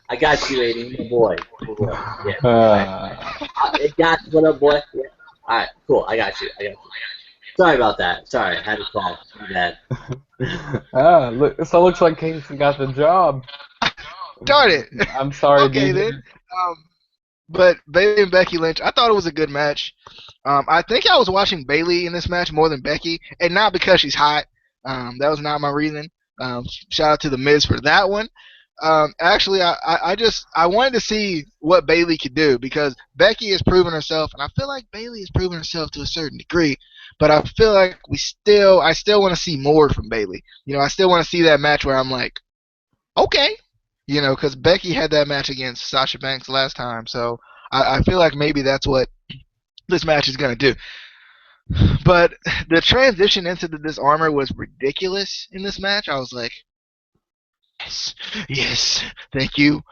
I got you, Aiden. Good boy. Good boy. Yeah. Got you. What up, boy? Yeah. All right. Cool. I got you. Sorry about that. Sorry. I had to call. My bad. Look, so it looks like Casey got the job. Darn it. I'm sorry, Okay, DJ. then. But Bailey and Becky Lynch, I thought it was a good match. I think I was watching Bailey in this match more than Becky, and not because she's hot. That was not my reason. Shout out to The Miz for that one. Actually, I wanted to see what Bailey could do because Becky has proven herself, and I feel like Bailey has proven herself to a certain degree. But I feel like I still want to see more from Bailey. I still want to see that match where I'm like, okay, because Becky had that match against Sasha Banks last time, so I feel like maybe that's what this match is gonna do. But the transition into the Disarmer was ridiculous in this match. I was like, yes, thank you.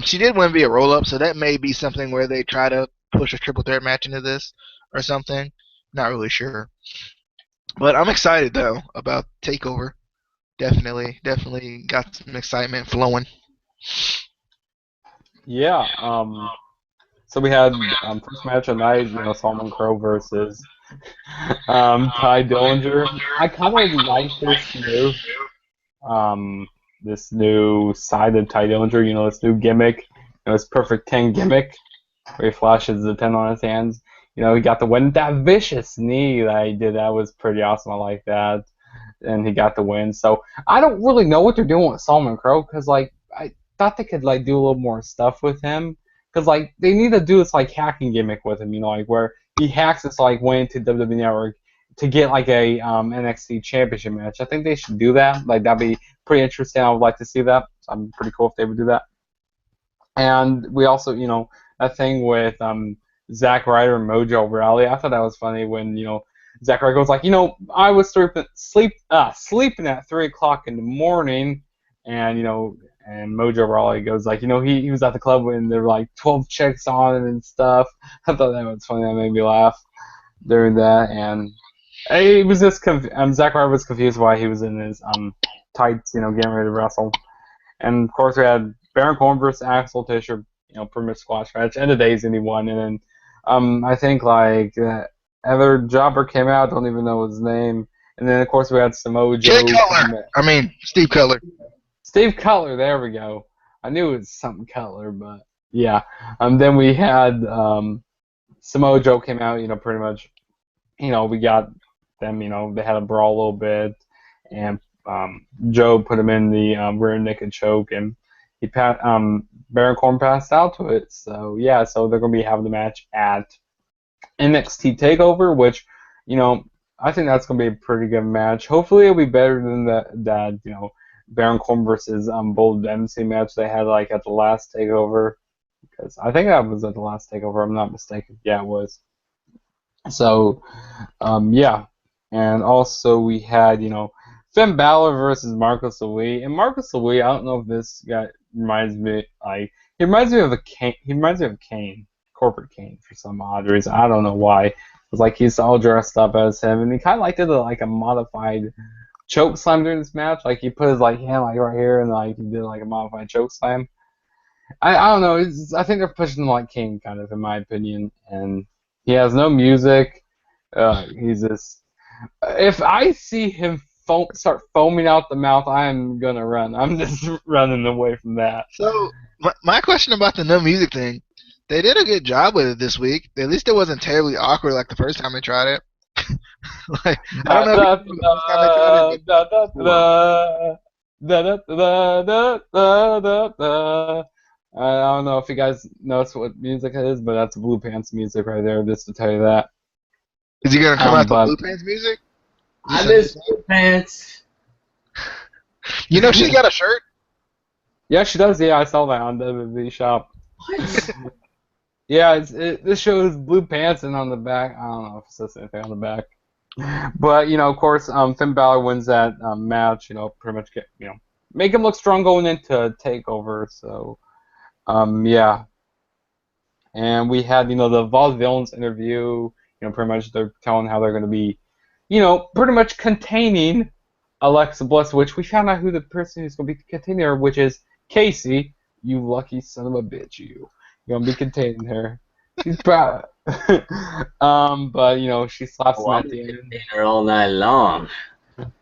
She did win via roll up, so that may be something where they try to push a triple threat match into this or something. Not really sure. But I'm excited though about Takeover. Definitely got some excitement flowing. Yeah. So we had first match of the night, Solomon Crow versus Ty Dillinger. I kind of like this new side of Ty Dillinger. This new gimmick, this perfect 10 gimmick, where he flashes the 10 on his hands. He got the win. That vicious knee that he did, that was pretty awesome. I like that. And he got the win. So I don't really know what they're doing with Solomon Crow because, I thought they could, do a little more stuff with him. Because, they need to do this, hacking gimmick with him, where he hacks this, way into WWE Network to get, a NXT Championship match. I think they should do that. That'd be pretty interesting. I would like to see that. So I'm pretty cool if they would do that. And we also, that thing with Zack Ryder and Mojo Rawley. I thought that was funny when, Zack Ryder goes I was sleeping at 3 o'clock in the morning, and and Mojo Rawley goes he was at the club when there were 12 chicks on it and stuff. I thought that was funny. That made me laugh during that, and he was just Zack Ryder was confused why he was in his tights, getting ready to wrestle. And of course we had Baron Corbin versus Axel Tischer, pretty much squash match. End of days, and he won. And then I think other jobber came out, don't even know his name. And then of course we had Samoa Joe. Steve Cutler. Steve Cutler, there we go. I knew it was something Cutler, but yeah. Then we had Samoa Joe came out, pretty much, we got them, they had a brawl a little bit, and Joe put him in the rear naked choke, and Baron Corbin passed out to it. So yeah, so they're gonna be having the match at NXT Takeover, which, I think that's gonna be a pretty good match. Hopefully it'll be better than that Baron Corbin versus Bold MC match they had at the last Takeover, because I think that was at the last Takeover. I'm not mistaken. Yeah, it was. So yeah, and also we had Finn Balor versus Marcus Lee, and Marcus Lee, I don't know if this guy reminds me he reminds me of Kane. He reminds me of Kane, Corporate Kane, for some odd reason. I don't know why. It was he's all dressed up as him, and he kind of did a modified choke slam during this match. He put his hand right here, and he did a modified choke slam. I don't know. I think they're pushing him Kane, kind of, in my opinion. And he has no music. He's just. If I see him start foaming out the mouth, I'm gonna run. I'm just running away from that. So my question about the no music thing, they did a good job with it this week. At least it wasn't terribly awkward like the first time they tried it. I don't know if the first time they tried it. I don't know if you guys notice what music it is, but that's Blue Pants music right there, just to tell you that. Is he gonna come out to Blue Pants music? I miss Blue Pants. She's got a shirt. Yeah, she does. Yeah, I saw that on WWE Shop. What? Yeah, this shows Blue Pants, and on the back, I don't know if it says anything on the back. But, of course, Finn Balor wins that match, pretty much make him look strong going into TakeOver, so, yeah. And we had, the Vaudevillains interview, pretty much they're telling how they're going to be, pretty much containing Alexa Bliss, which we found out who the person who's going to be containing her, which is Casey. You lucky son of a bitch, you. You're going to be containing her. She's proud. But, she slaps him at the end. Her all night long.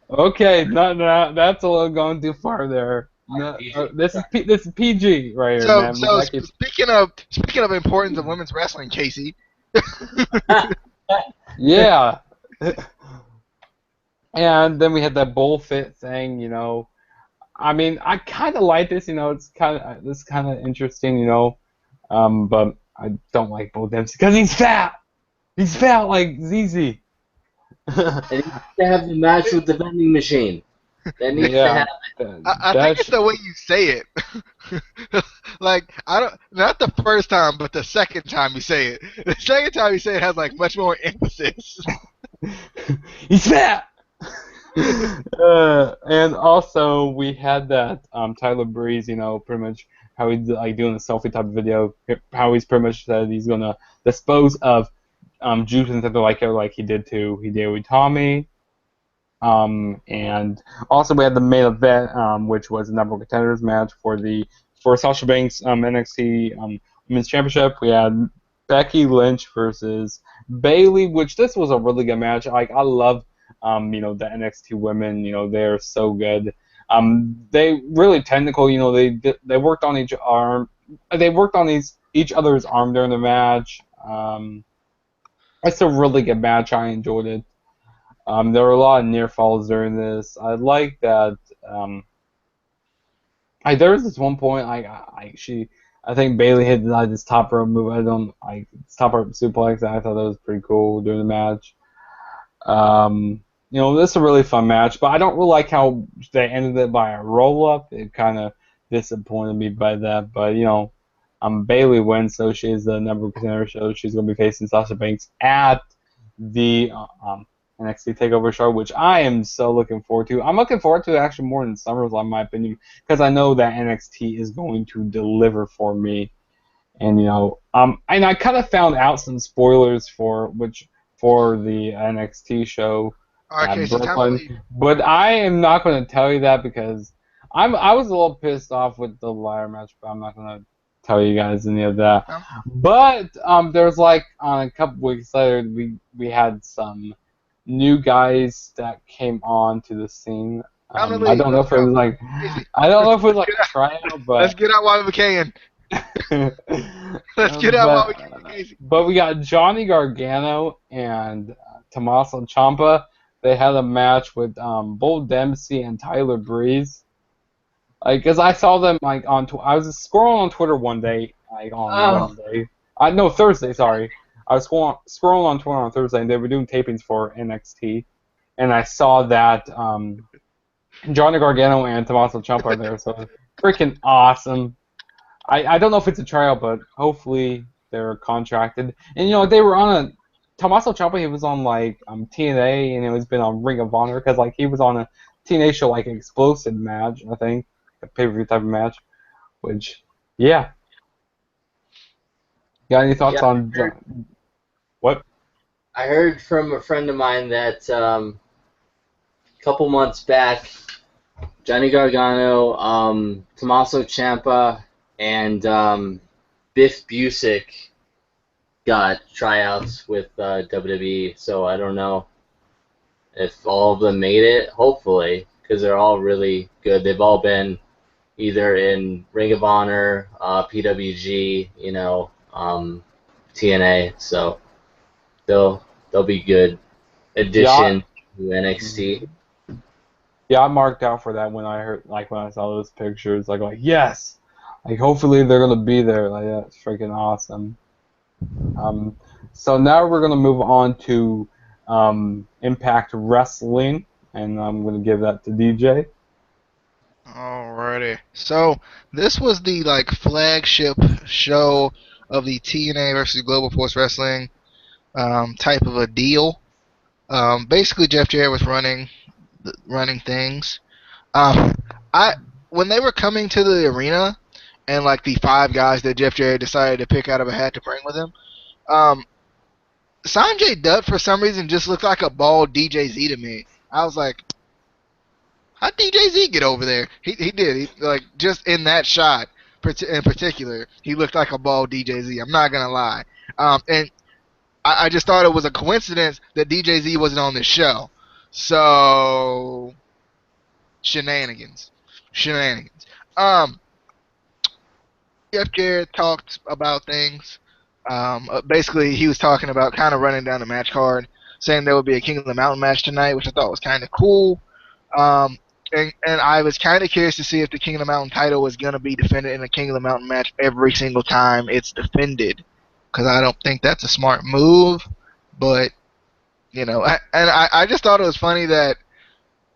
Okay, no, that's a little going too far there. No, this is PG right here, man. So speaking of importance of women's wrestling, Casey. Yeah. And then we had that bullfit thing, I mean, I kind of like this, it's kind of interesting, but I don't like Bo Dempsey because he's fat. He's fat like ZZ. And he needs to have the match with the vending machine. That needs to happen. I think it's the way you say it. Like, not the first time, but the second time you say it. The second time you say it has like much more emphasis. He's fat. And also we had that Tyler Breeze, pretty much how he's like doing a selfie type of video, how he's pretty much said he's gonna dispose of Juice like he did to Hideo Itami. And also we had the main event, which was the number one contenders match for Sasha Banks NXT Women's Championship. We had Becky Lynch versus Bayley, which this was a really good match. Like, I love the NXT women. They're so good. They really technical. They worked on each arm. They worked on each other's arm during the match. It's a really good match. I enjoyed it. There were a lot of near falls during this. I like that. There was this one point I think Bayley hit this top rope move. Top rope suplex. I thought that was pretty cool during the match. This is a really fun match, but I don't really like how they ended it by a roll up. It kind of disappointed me by that. But Bayley wins, so she is the number one contender. So she's going to be facing Sasha Banks at the NXT Takeover show, which I am so looking forward to. I'm looking forward to it actually more than SummerSlam, in my opinion, because I know that NXT is going to deliver for me. And and I kind of found out some spoilers for the NXT show at Brooklyn, but I am not going to tell you that because I was a little pissed off with the ladder match, but I'm not going to tell you guys any of that. No. But there's a couple weeks later we had some new guys that came on to the scene. I don't know if it was a tryout, but let's get out while we can. Let's get out while we can. But we got Johnny Gargano and Tommaso Ciampa. They had a match with Bo Dempsey and Tyler Breeze. Because I saw them I was scrolling on Twitter one day, on Wednesday. Thursday. Sorry. I was scrolling on Twitter on Thursday, and they were doing tapings for NXT, and I saw that Johnny Gargano and Tommaso Ciampa are there, so freaking awesome. I don't know if it's a tryout, but hopefully they're contracted. And they were on Tommaso Ciampa. He was on TNA, and he's been on Ring of Honor because he was on a TNA show Explosive match, I think, a pay-per-view type of match. Which, yeah. Got any thoughts on what? I heard from a friend of mine that a couple months back, Johnny Gargano, Tommaso Ciampa, and Biff Busick got tryouts with WWE. So I don't know if all of them made it. Hopefully, because they're all really good. They've all been either in Ring of Honor, PWG, TNA. So they'll be good addition to NXT. Yeah, I marked out for that when I heard when I saw those pictures. Yes, hopefully they're gonna be there. That's freaking awesome. So now we're gonna move on to Impact Wrestling, and I'm gonna give that to DJ. Alrighty. So this was the flagship show of the TNA versus Global Force Wrestling type of a deal. Basically, Jeff Jarrett was running things. When they were coming to the arena, and the 5 guys that Jeff Jarrett decided to pick out of a hat to bring with him, Sanjay Dutt for some reason just looked like a bald DJZ to me. I was like, how'd DJZ get over there? He did. Like just in that shot in particular, he looked like a bald DJZ. I'm not gonna lie. And I just thought it was a coincidence that DJZ wasn't on this show. So shenanigans. Um, Jeff Jarrett talked about things. Basically, he was talking about kind of running down the match card, saying there would be a King of the Mountain match tonight, which I thought was kind of cool. And I was kind of curious to see if the King of the Mountain title was going to be defended in a King of the Mountain match every single time it's defended, because I don't think that's a smart move. But I just thought it was funny that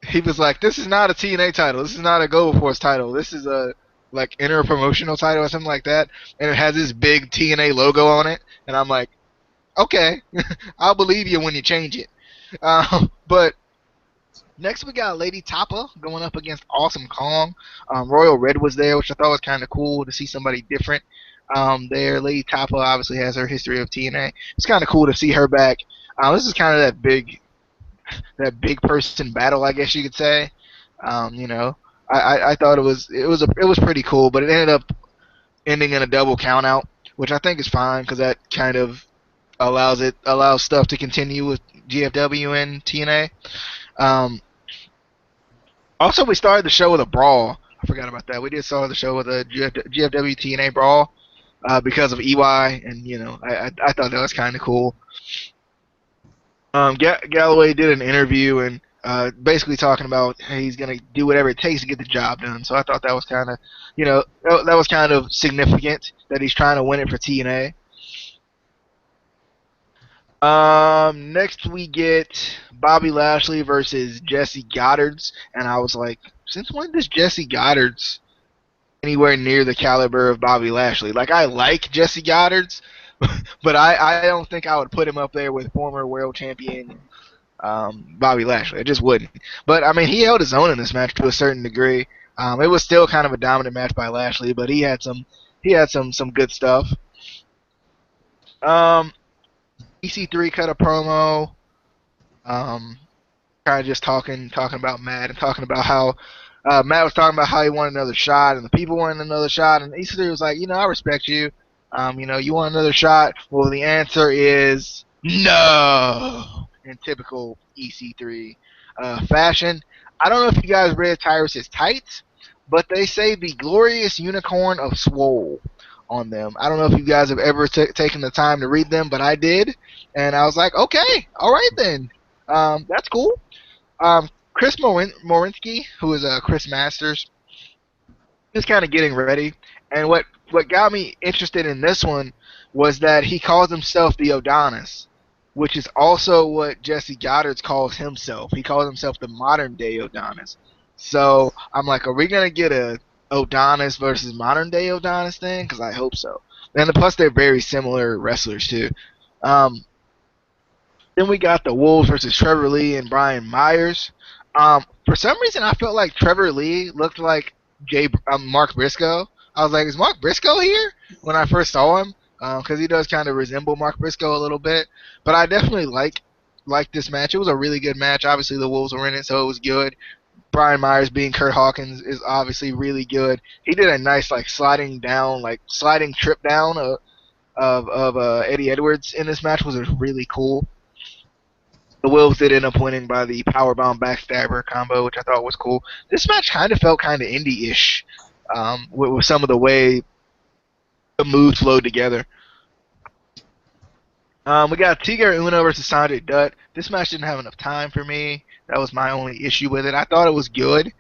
he was like, "This is not a TNA title. This is not a Global Force title. This is a like interpromotional title or something like that." And it has this big TNA logo on it, and I'm like, "Okay, I'll believe you when you change it." But next we got Lady Tapa going up against Awesome Kong. Royal Red was there, which I thought was kind of cool to see somebody different there. Lady Tapa obviously has her history of TNA. It's kind of cool to see her back. This is kind of that big person battle, I guess you could say. I thought it was pretty cool, but it ended up ending in a double count out, which I think is fine because that kind of allows stuff to continue with GFW and TNA. Also, we started the show with a brawl. I forgot about that. We did start the show with a GFW TNA brawl because of EY, and I thought that was kind of cool. Galloway did an interview and basically talking about hey, he's gonna do whatever it takes to get the job done. So I thought that was kind of, that was kind of significant that he's trying to win it for TNA. Next we get Bobby Lashley versus Jesse Godderz, and I was like, since when does Jesse Godderz anywhere near the caliber of Bobby Lashley? Like, I like Jesse Godderz, but I don't think I would put him up there with former world champion Bobby Lashley. I just wouldn't. But I mean, he held his own in this match to a certain degree. It was still kind of a dominant match by Lashley, but he had some good stuff. EC3 cut a promo, kind of just talking about Matt and talking about how Matt was talking about how he wanted another shot and the people wanted another shot, and EC3 was like, I respect you. You want another shot? Well, the answer is no, in typical EC3 fashion. I don't know if you guys read Tyrus's tights, but they say the glorious unicorn of Swole on them. I don't know if you guys have ever taken the time to read them, but I did, and I was like, okay, all right then, that's cool. Chris Morinsky, who is Chris Masters, is kind of getting ready, and what got me interested in this one was that he calls himself the Adonis, which is also what Jesse Godderz calls himself. He calls himself the modern day Adonis. So I'm like, are we gonna get a Adonis versus modern day Adonis thing? Because I hope so. And plus, they're very similar wrestlers too. Then we got the Wolves versus Trevor Lee and Brian Myers. For some reason, I felt like Trevor Lee looked like Mark Briscoe. I was like, is Mark Briscoe here? When I first saw him, because he does kind of resemble Mark Briscoe a little bit. But I definitely like this match. It was a really good match. Obviously, the Wolves were in it, so it was good. Brian Myers being Kurt Hawkins is obviously really good. He did a nice sliding trip down of Eddie Edwards in this match, was really cool. The Wolves did end up winning by the powerbomb backstabber combo, which I thought was cool. This match kind of felt kind of indie-ish with some of the way the moves flowed together. We got Tiger Uno versus Sanjay Dutt. This match didn't have enough time for me. That was my only issue with it. I thought it was good.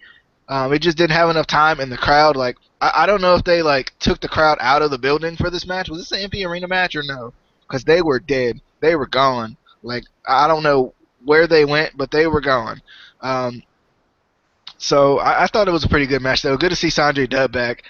It just didn't have enough time, and the crowd, I don't know if they took the crowd out of the building for this match. Was this an MP Arena match or no? Because they were dead. They were gone. I don't know where they went, but they were gone. So I thought it was a pretty good match, though. Good to see Sanjay Dutt back.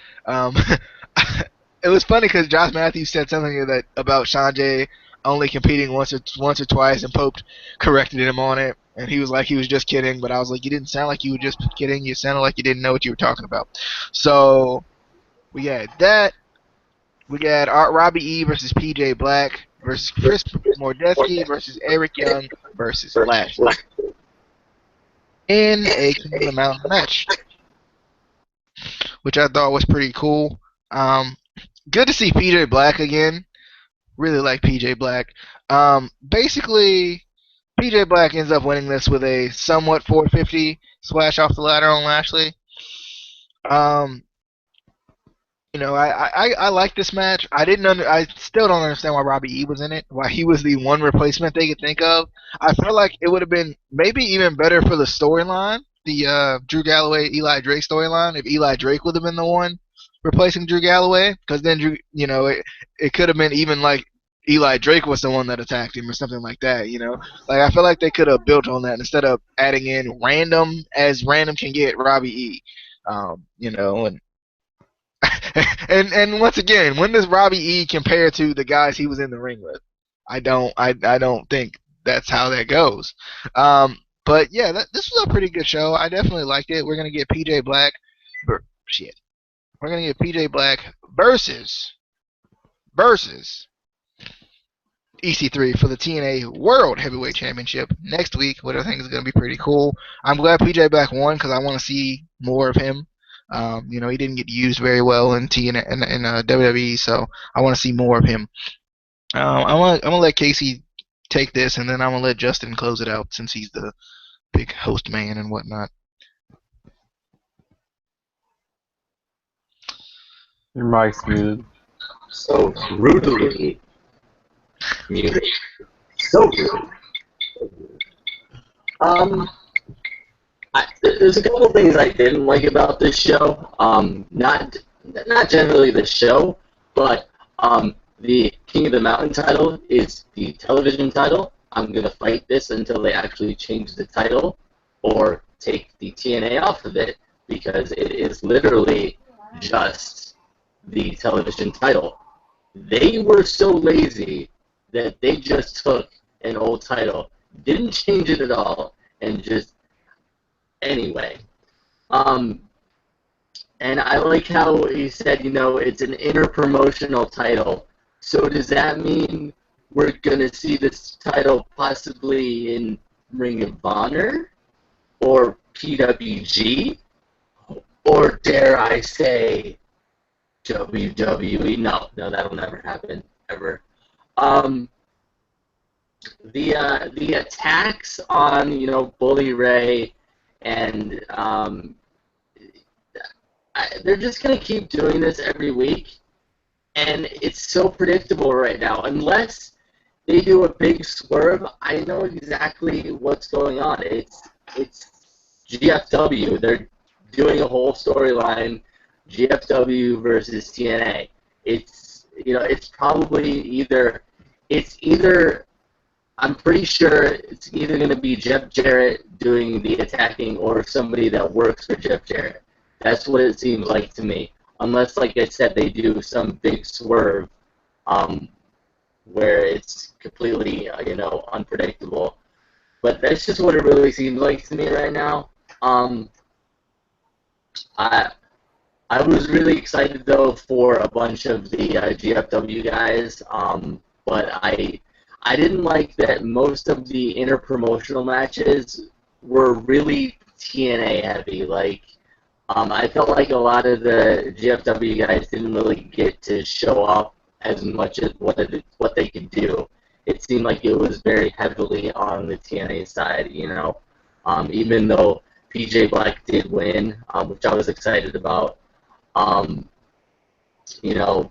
It was funny because Josh Matthews said something about Sanjay only competing once or twice, and Pope corrected him on it, and he was like he was just kidding, but I was like, you didn't sound like you were just kidding. You sounded like you didn't know what you were talking about. So we had that. We got Robbie E versus PJ Black. versus Chris Mordecki versus Eric Young versus Lashley in a King of the Mountain match, which I thought was pretty cool. Good to see PJ Black again. Really like PJ Black. Basically, PJ Black ends up winning this with a somewhat 450 splash off the ladder on Lashley. I like this match. I still don't understand why Robbie E was in it. Why he was the one replacement they could think of. I felt like it would have been maybe even better for the storyline, the Drew Galloway Eli Drake storyline, if Eli Drake would have been the one replacing Drew Galloway, because then it could have been even like Eli Drake was the one that attacked him or something like that. Like I feel like they could have built on that instead of adding in random as random can get Robbie E. And and once again, when does Robbie E compare to the guys he was in the ring with? I don't think that's how that goes. But yeah, this was a pretty good show. I definitely liked it. We're gonna get PJ Black. We're gonna get PJ Black versus EC3 for the TNA World Heavyweight Championship next week, which I think is gonna be pretty cool. I'm glad PJ Black won because I want to see more of him. He didn't get used very well in WWE, so I want to see more of him. I'm gonna let Casey take this, and then I'm gonna let Justin close it out since he's the big host man and whatnot. Your mic's muted. So rudely muted. So rude. There's a couple things I didn't like about this show. Not generally the show, but the King of the Mountain title is the television title. I'm gonna fight this until they actually change the title or take the TNA off of it, because it is literally just the television title. They were so lazy that they just took an old title, didn't change it at all, and just anyway. And I like how he said, it's an interpromotional title. So does that mean we're going to see this title possibly in Ring of Honor? Or PWG? Or dare I say WWE? No, that'll never happen, ever. The attacks on, Bully Ray and they're just going to keep doing this every week, and it's so predictable right now. Unless they do a big swerve, I know exactly what's going on. It's GFW. They're doing a whole storyline, GFW versus TNA. It's probably either I'm pretty sure it's either going to be Jeff Jarrett doing the attacking or somebody that works for Jeff Jarrett. That's what it seems like to me. Unless, like I said, they do some big swerve where it's completely, unpredictable. But that's just what it really seems like to me right now. I was really excited, though, for a bunch of the GFW guys, but I didn't like that most of the interpromotional matches were really TNA heavy. Like, I felt like a lot of the GFW guys didn't really get to show off as much as what they could do. It seemed like it was very heavily on the TNA side, even though PJ Black did win, which I was excited about.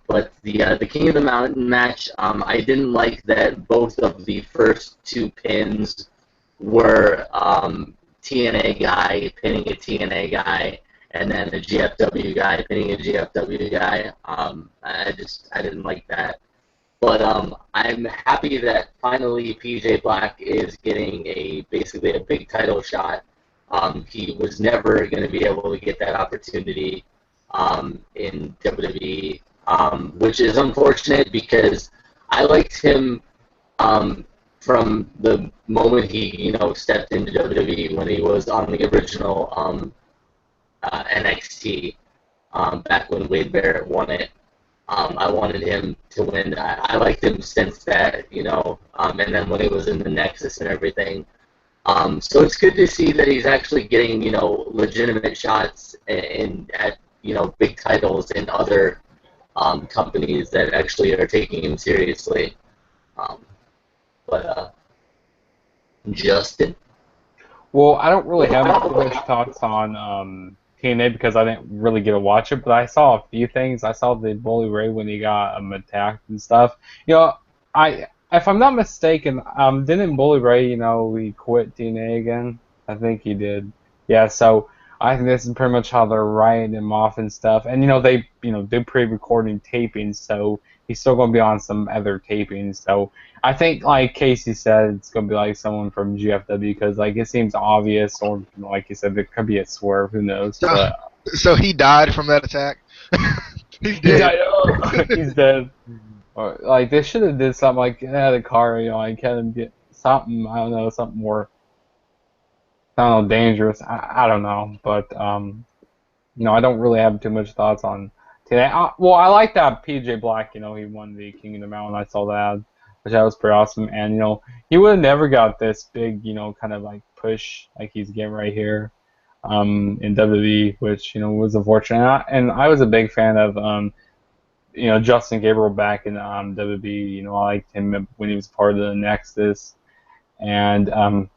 But the King of the Mountain match, I didn't like that both of the first two pins were TNA guy pinning a TNA guy, and then a GFW guy pinning a GFW guy. I didn't like that. But I'm happy that finally PJ Black is getting basically a big title shot. He was never going to be able to get that opportunity in WWE, which is unfortunate because I liked him from the moment he stepped into WWE when he was on the original NXT back when Wade Barrett won it. I wanted him to win. I liked him since that, and then when he was in the Nexus and everything. So it's good to see that he's actually getting, legitimate shots at, big titles in other companies that actually are taking him seriously. Um, but Justin? Well, I don't really have too much thoughts on TNA because I didn't really get to watch it, but I saw a few things. I saw the Bully Ray when he got attacked and stuff. I if I'm not mistaken, didn't Bully Ray, he quit TNA again? I think he did. Yeah, so I think this is pretty much how they're writing him off and stuff. And they do pre-recording tapings, so he's still gonna be on some other tapings. So I think, like Casey said, it's gonna be like someone from GFW because like it seems obvious, or like you said, there could be a swerve. Who knows? So, But so he died from that attack. He's he dead. died. He's dead. Or like they should have did something like had a car, like had him get something. I don't know, something more. I don't know, dangerous. I don't know, but I don't really have too much thoughts on today. Well, I like that PJ Black. He won the King of the Mountain. I saw that, which that was pretty awesome. And he would have never got this big, kind of like push like he's getting right here, in WWE, which was unfortunate. And I was a big fan of Justin Gabriel back in WWE. I liked him when he was part of the Nexus, and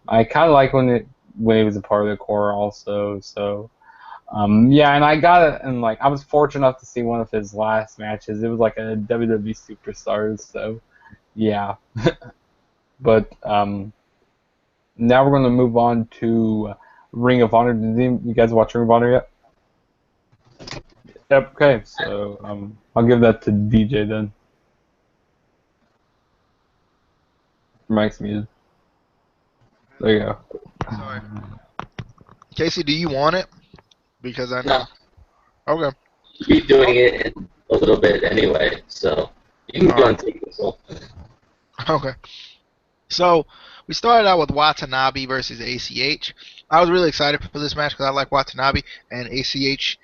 I kind of like when he was a part of the core also. So. Yeah, and I got it, and like I was fortunate enough to see one of his last matches. It was like a WWE Superstars, so yeah. But now we're gonna move on to Ring of Honor. Did you guys watch Ring of Honor yet? Yep. Okay, so I'll give that to DJ then. Mike's muted. There you go. Sorry. Casey, do you want it? Because I know. No. Okay. Be doing it in a little bit anyway, so you can go and take this one. Okay. So we started out with Watanabe versus ACH. I was really excited for this match because I like Watanabe, and ACH,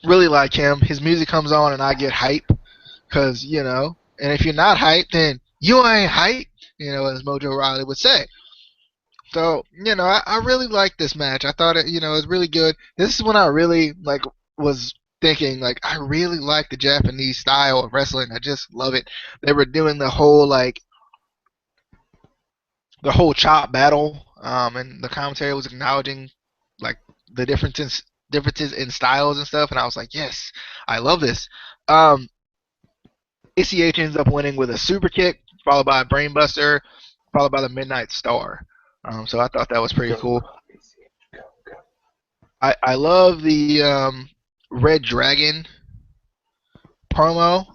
really like him. His music comes on and I get hype because, and if you're not hype, then you ain't hype, as Mojo Rawley would say. So, I really liked this match. I thought it was really good. This is when I really, was thinking, I really like the Japanese style of wrestling. I just love it. They were doing the whole chop battle, and the commentary was acknowledging, the differences in styles and stuff, and I was like, yes, I love this. ACH ends up winning with a super kick, followed by a brainbuster, followed by the Midnight Star. So I thought that was pretty cool. I love the Red Dragon promo.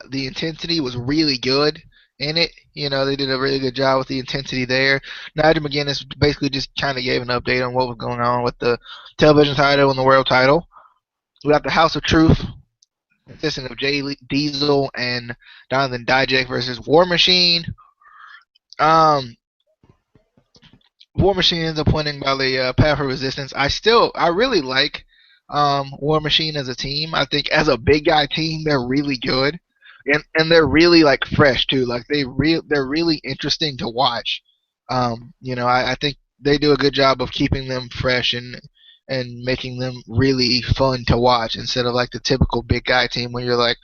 The intensity was really good in it. They did a really good job with the intensity there. Nigel McGuinness basically just kind of gave an update on what was going on with the television title and the world title. We got the House of Truth, consisting of Jay Diesel and Donovan Dijak versus War Machine. War Machine ends up winning by the Path of Resistance. I really like War Machine as a team. I think as a big guy team, they're really good, and they're really fresh too. They're really interesting to watch. I think they do a good job of keeping them fresh and making them really fun to watch instead of the typical big guy team where you're like,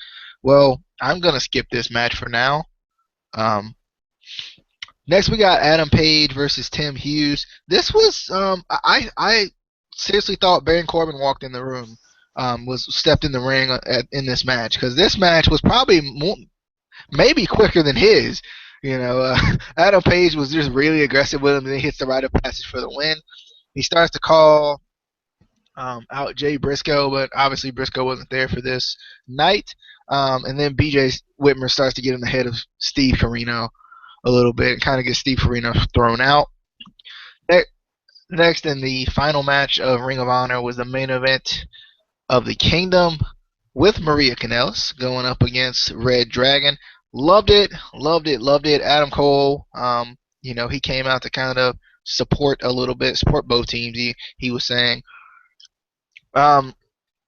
well, I'm gonna skip this match for now. Next, we got Adam Page versus Tim Hughes. This was I seriously thought Baron Corbin walked in the room, stepped in the ring in this match because this match was probably maybe quicker than his. Adam Page was just really aggressive with him, and then he hits the rite of passage for the win. He starts to call out Jay Briscoe, but obviously Briscoe wasn't there for this night. And then BJ Whitmer starts to get in the head of Steve Corino a little bit and kind of get Steve Corino thrown out. Next, in the final match of Ring of Honor was the main event of the Kingdom with Maria Kanellis going up against Red Dragon. Loved it. Adam Cole, he came out to kind of support both teams. He was saying, I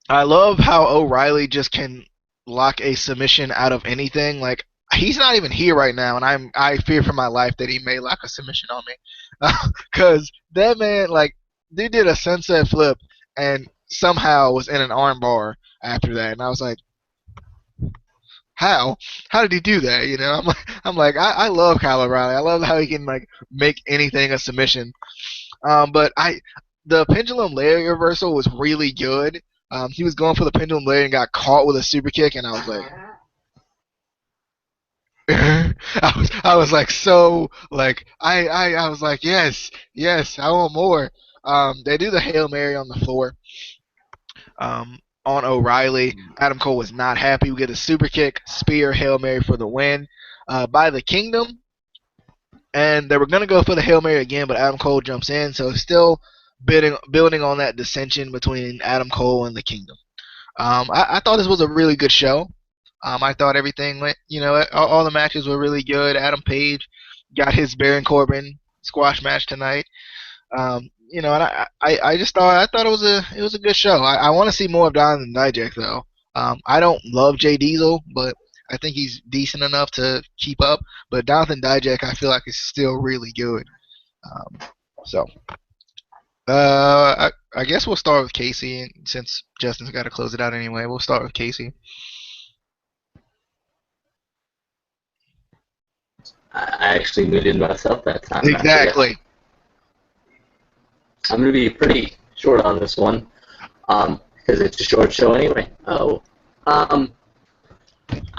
love how O'Reilly just can lock a submission out of anything. Like he's not even here right now, and I fear for my life that he may lock a submission on me, because that man like they did a sunset flip and somehow was in an arm bar after that, and I was like, how? How did he do that? You know, I love Kyle O'Reilly. I love how he can like make anything a submission. But the pendulum layer reversal was really good. He was going for the pendulum layer and got caught with a super kick, and I was like, I was like so like I was like yes I want more. They do the Hail Mary on the floor. On O'Reilly, Adam Cole was not happy. We get a super kick, spear, Hail Mary for the win by the Kingdom. And they were going to go for the Hail Mary again, but Adam Cole jumps in. So still building on that dissension between Adam Cole and the Kingdom. I thought this was a really good show. I thought everything went, all the matches were really good. Adam Page got his Baron Corbin squash match tonight. And I just thought it was a good show. I want to see more of Donovan Dijak though. I don't love Jay Diesel, but I think he's decent enough to keep up. But Donovan Dijak, I feel like is still really good. So I guess we'll start with Casey, and since Justin's got to close it out anyway, we'll start with Casey. I actually muted myself that time. Exactly. I'm going to be pretty short on this one, because it's a short show anyway. I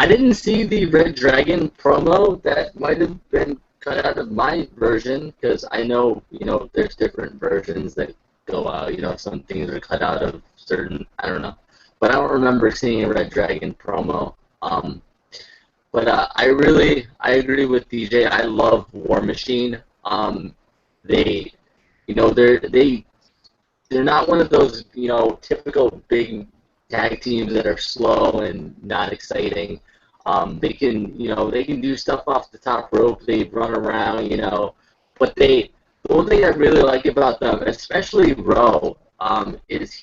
didn't see the Red Dragon promo. That might have been cut out of my version, because I know, there's different versions that go out. Some things are cut out of certain, I don't know. But I don't remember seeing a Red Dragon promo. But I agree with DJ. I love War Machine. They're not one of those, typical big tag teams that are slow and not exciting. They can do stuff off the top rope. They run around, But the one thing I really like about them, especially Rowe, is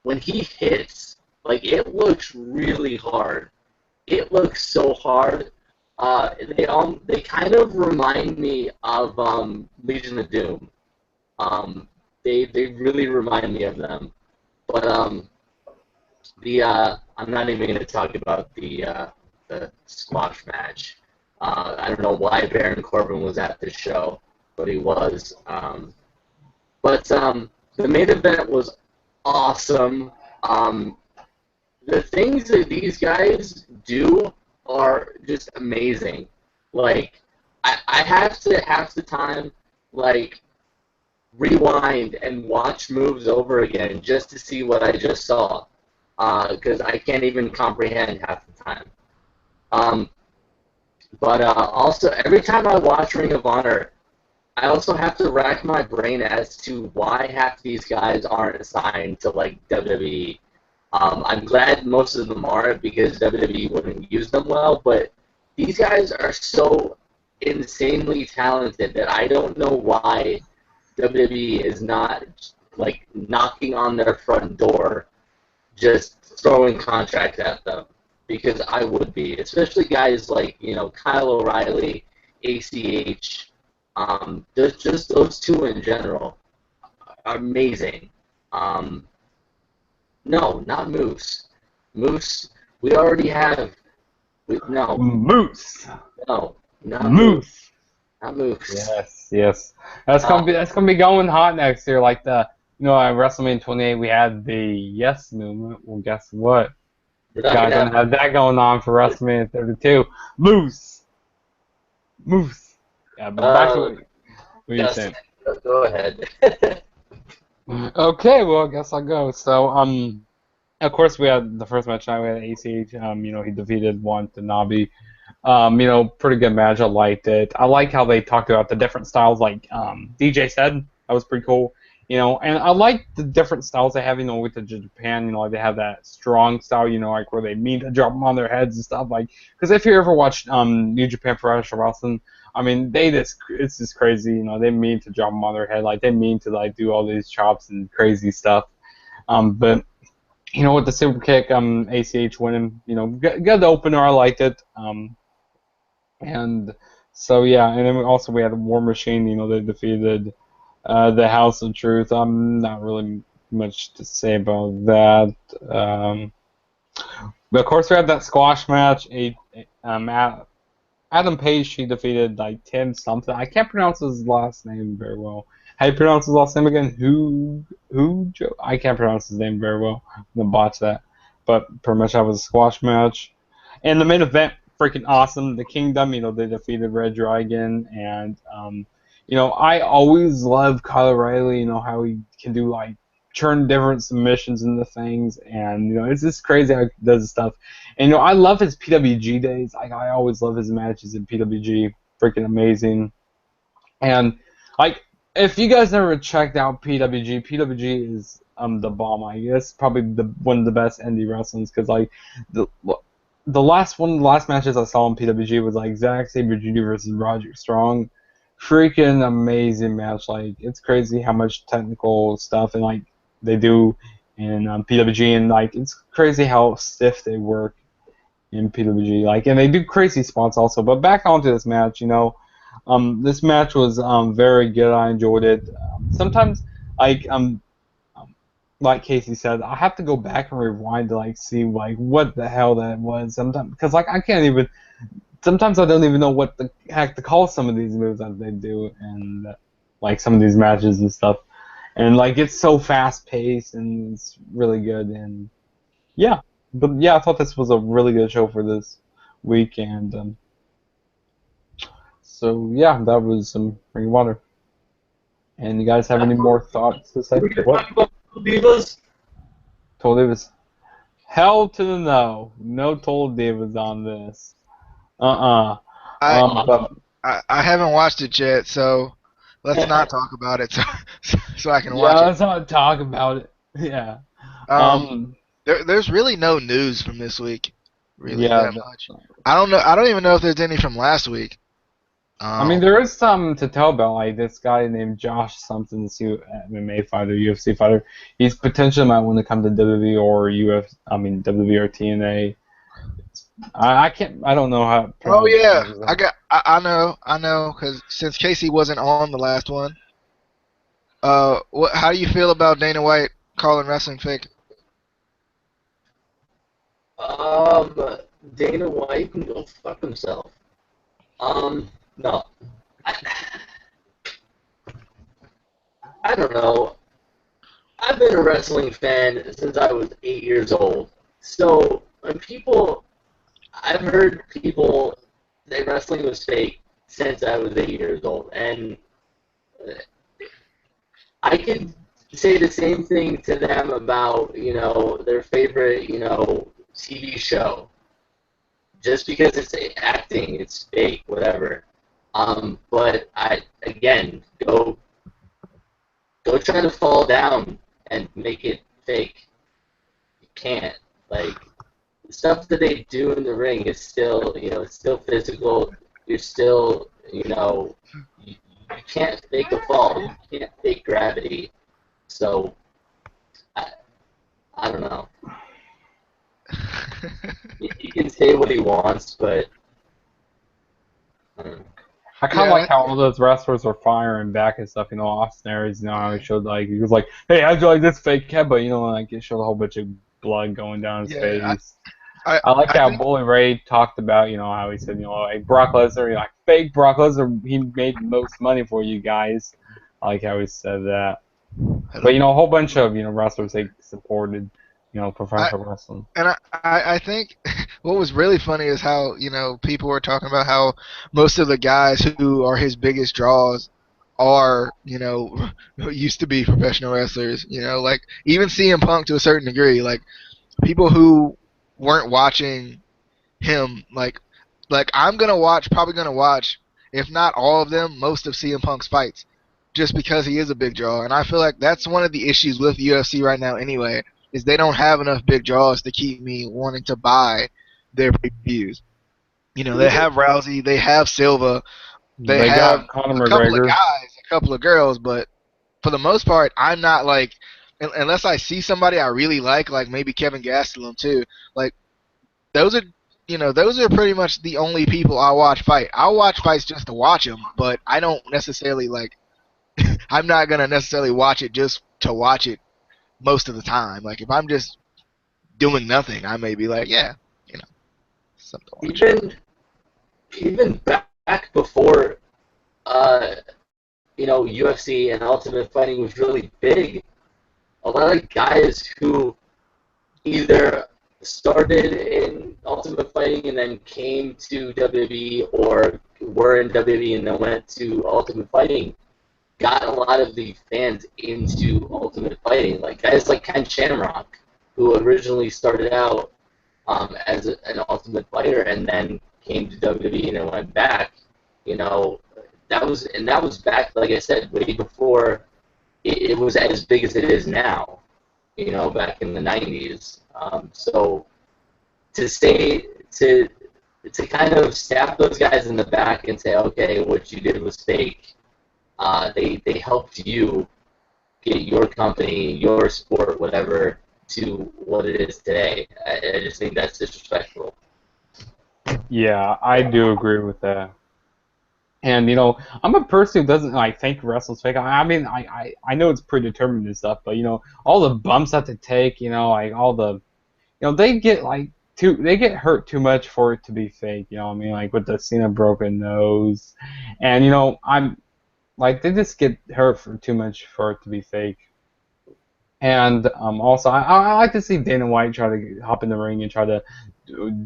when he hits, like, it looks really hard. It looks so hard. They kind of remind me of Legion of Doom. They really remind me of them. But I'm not even going to talk about the squash match. I don't know why Baron Corbin was at this show, but he was. But the main event was awesome. The things that these guys do are just amazing. Like, I have to half the time, like, rewind and watch moves over again just to see what I just saw, because I can't even comprehend half the time. But also, every time I watch Ring of Honor, I also have to rack my brain as to why half these guys aren't assigned to, like, WWE. I'm glad most of them are, because WWE wouldn't use them well, but these guys are so insanely talented that I don't know why WWE is not, like, knocking on their front door, just throwing contracts at them, because I would be, especially guys like, Kyle O'Reilly, ACH, just those two in general are amazing. No, not Moose. Moose, we already have. No. Moose. No, not Moose. Not Moose. Yes. That's gonna be going hot next year. Like at WrestleMania 28, we had the Yes movement. Well, guess what? Guys gonna have that going on for WrestleMania 32. Moose. Yeah, but back to what you're saying. Go ahead. Okay, well, I guess I'll go. So, of course, we had the first match tonight. We had ACH. He defeated Watanabe. Pretty good match. I liked it. I like how they talked about the different styles, like DJ said. That was pretty cool. And I like the different styles they have, with the Japan. Like they have that strong style, like where they mean to drop them on their heads and stuff. Like, because if you ever watched New Japan Professional Wrestling, I mean, it's just crazy. They mean to drop them on their head. Like they mean to do all these chops and crazy stuff. But with the super kick, ACH winning, good opener. I liked it. And so yeah, and then also we had War Machine. They defeated the House of Truth. Not really much to say about that. But of course we had that squash match. Adam Page, she defeated like Tim something. I can't pronounce his last name very well. How do you pronounce his last name again? Who? I can't pronounce his name very well. I'm gonna botch that. But pretty much that was a squash match. And the main event, freaking awesome. The Kingdom, they defeated Red Dragon, and I always love Kyle O'Reilly. How he can do like turn different submissions into things, and it's just crazy how he does this stuff. And I love his PWG days. Like I always love his matches in PWG. Freaking amazing. And like if you guys never checked out PWG is the bomb. I guess probably one of the best indie wrestlings because like the last matches I saw in PWG was like Zack Sabre Jr. versus Roderick Strong. Freaking amazing match. Like it's crazy how much technical stuff and like they do in PWG, and like it's crazy how stiff they work in PWG. Like, and they do crazy spots also. But back onto this match, this match was very good. I enjoyed it. Sometimes, like Casey said, I have to go back and rewind to like see like what the hell that was. Sometimes because like I can't even. Sometimes I don't even know what the heck to call some of these moves that they do, and like some of these matches and stuff. And like it's so fast paced and it's really good, and yeah. But yeah, I thought this was a really good show for this week, and so yeah, that was some Ring of Honor. And you guys have any more thoughts to say? What? Divas? Total Divas. Hell to the no. No Total Divas on this. But I haven't watched it yet, so let's not talk about it so I can watch it. Yeah, let's not talk about it. Yeah. There's really no news from this week. Really Yeah. that much. I don't even know if there's any from last week. I mean, there is some to tell about. Like this guy named Josh something, this MMA fighter, UFC fighter. He's potentially might want to come to WWE or WWE or TNA. I don't know how. Oh yeah, I know, because since Casey wasn't on the last one. How do you feel about Dana White calling wrestling fake? Dana White can go fuck himself. No. I don't know. I've been a wrestling fan since I was 8 years old. So when I've heard people say wrestling was fake since I was 8 years old, and I could say the same thing to them about their favorite TV show. Just because it's acting, it's fake, whatever. But again, go try to fall down and make it fake. You can't. Like, the stuff that they do in the ring is still, it's still physical. You're still, you can't fake a fall. You can't fake gravity. So, I don't know. He can say what he wants, but I kind of like how all those wrestlers are firing back and stuff. Austin Aries, how he showed he was like, "Hey, how'd you like this fake headbutt?" Like it showed a whole bunch of blood going down his face. I like how Bully Ray talked about, how he said, like Brock Lesnar, like fake Brock Lesnar, he made the most money for you guys. I like how he said that. But a whole bunch of wrestlers they supported. Professional wrestling. And I think what was really funny is how, people were talking about how most of the guys who are his biggest draws are, used to be professional wrestlers. Like even CM Punk to a certain degree. Like people who weren't watching him, like I'm probably gonna watch, if not all of them, most of CM Punk's fights, just because he is a big draw. And I feel like that's one of the issues with UFC right now anyway. Is they don't have enough big draws to keep me wanting to buy their pay-per-views. They have Rousey, they have Silva, they have Conor a couple McGregor. of guys, a couple of girls, but for the most part, I'm not like unless I see somebody I really like maybe Kevin Gastelum too. Like those are those are pretty much the only people I watch fight. I'll watch fights just to watch them, but I don't necessarily like. I'm not gonna necessarily watch it just to watch it most of the time. Like if I'm just doing nothing, I may be like, yeah, you know, something to watch. Even back before, uh, UFC and Ultimate Fighting was really big, a lot of guys who either started in Ultimate Fighting and then came to WWE, or were in WWE and then went to Ultimate Fighting, got a lot of the fans into Ultimate Fighting. Like guys like Ken Shamrock, who originally started out as an Ultimate Fighter and then came to WWE and then went back. You know, that was back, like I said, way before it was as big as it is now. You know, back in the '90s. So to say to kind of stab those guys in the back and say, okay, what you did was fake. They helped you get your company, your sport, whatever, to what it is today. I just think that's disrespectful. Yeah, I do agree with that. And I'm a person who doesn't like think wrestling's fake. I mean, I know it's predetermined and stuff, but all the bumps that they take, like all the, they get they get hurt too much for it to be fake. You know what I mean? Like with the Cena broken nose, and I'm like they just get hurt for too much for it to be fake. And also, I like to see Dana White try to hop in the ring and try to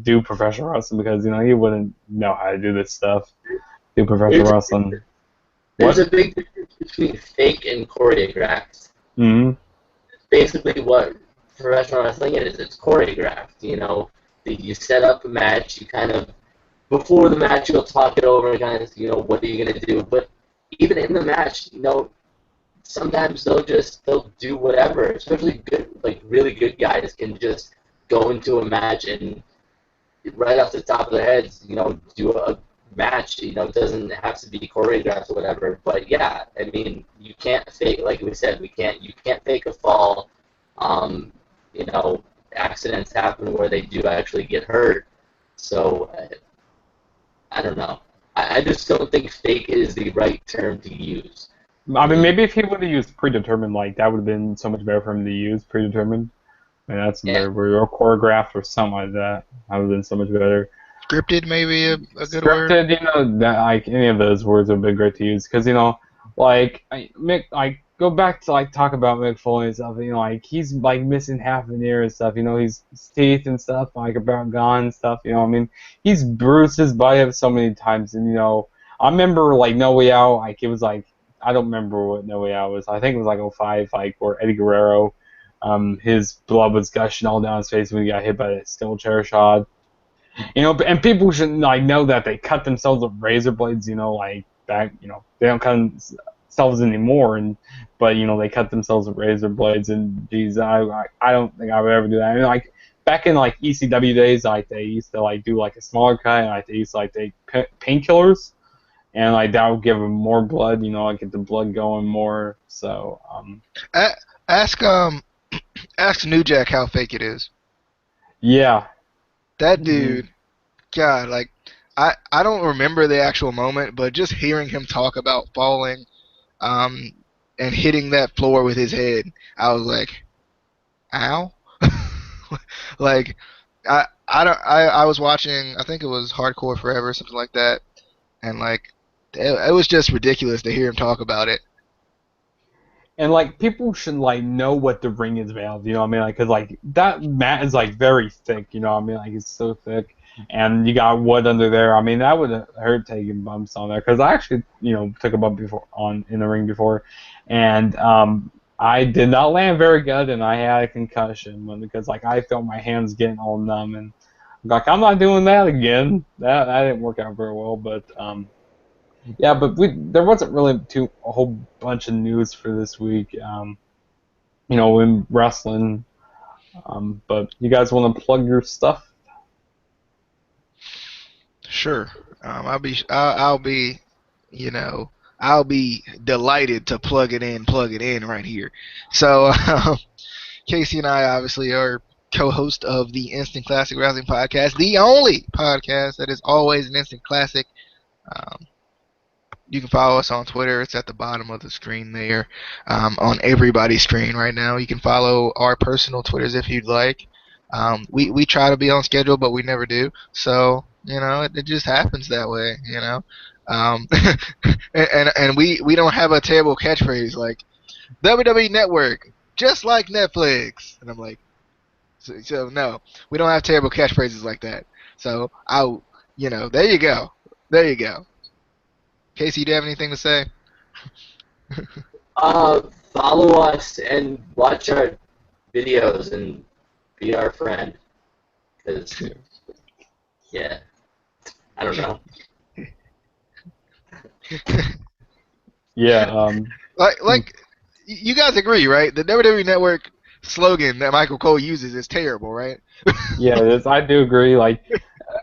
do professional wrestling because he wouldn't know how to do this stuff. Do professional wrestling. There's a big difference between fake and choreographed. Mm-hmm. Basically, what professional wrestling is, it's choreographed. You set up a match. You kind of before the match, you'll talk it over and kind of what are you gonna do. But even in the match, sometimes they'll do whatever. Especially good, like really good guys can just go into a match and right off the top of their heads, do a match. It doesn't have to be choreographed or whatever. But yeah, I mean, you can't fake. Like we said, you can't fake a fall. Accidents happen where they do actually get hurt. So I don't know. I just don't think fake is the right term to use. I mean, maybe if he would have used predetermined, like that would have been so much better for him to use predetermined. I mean, that's better. Or choreographed or something like that. That would have been so much better. Scripted, maybe a good word. Scripted, that like any of those words would have been great to use because go back to talk about Mick Foley and stuff. He's missing half an ear and stuff. His teeth and stuff about gone and stuff. I mean, he's bruised his body up so many times, and I remember No Way Out. It was I don't remember what No Way Out was. I think it was '05, where Eddie Guerrero, his blood was gushing all down his face when he got hit by that steel chair shot. And people should know that they cut themselves with razor blades. Back. They don't cut themselves anymore, but they cut themselves with razor blades. And geez, I don't think I would ever do that. I mean, back in ECW days, they used to do a smaller cut, and they used to take painkillers, and that would give them more blood. Get the blood going more. So ask New Jack how fake it is. Yeah. That dude, God, I don't remember the actual moment, but just hearing him talk about falling, and hitting that floor with his head, I was like, ow. I was watching, I think it was Hardcore Forever, something like that, and it was just ridiculous to hear him talk about it. And people should know what the ring is made of, what I mean? Because that mat is very thick, what I mean? It's so thick, and you got wood under there. I mean, that would hurt taking bumps on there. Because I actually, took a bump in the ring before, and I did not land very good, and I had a concussion because I felt my hands getting all numb, and I'm not doing that again. That didn't work out very well, but yeah, but there wasn't really a whole bunch of news for this week, in wrestling. But you guys want to plug your stuff? Sure. I'll be, I'll be delighted to plug it in right here. So Casey and I obviously are co-host of the Instant Classic Wrestling Podcast, the only podcast that is always an instant classic. Um, you can follow us on Twitter. It's at the bottom of the screen there, on everybody's screen right now. You can follow our personal Twitters if you'd like. We try to be on schedule, but we never do. So it just happens that way. Um, and we don't have a terrible catchphrase like WWE Network, just like Netflix. And I'm like, so no, we don't have terrible catchphrases like that. So there you go. There you go. Casey, do you have anything to say? Follow us and watch our videos and be our friend. Cause yeah, I don't know. Yeah. Like you guys agree, right? The WWE Network slogan that Michael Cole uses is terrible, right? Yeah, I do agree. Like,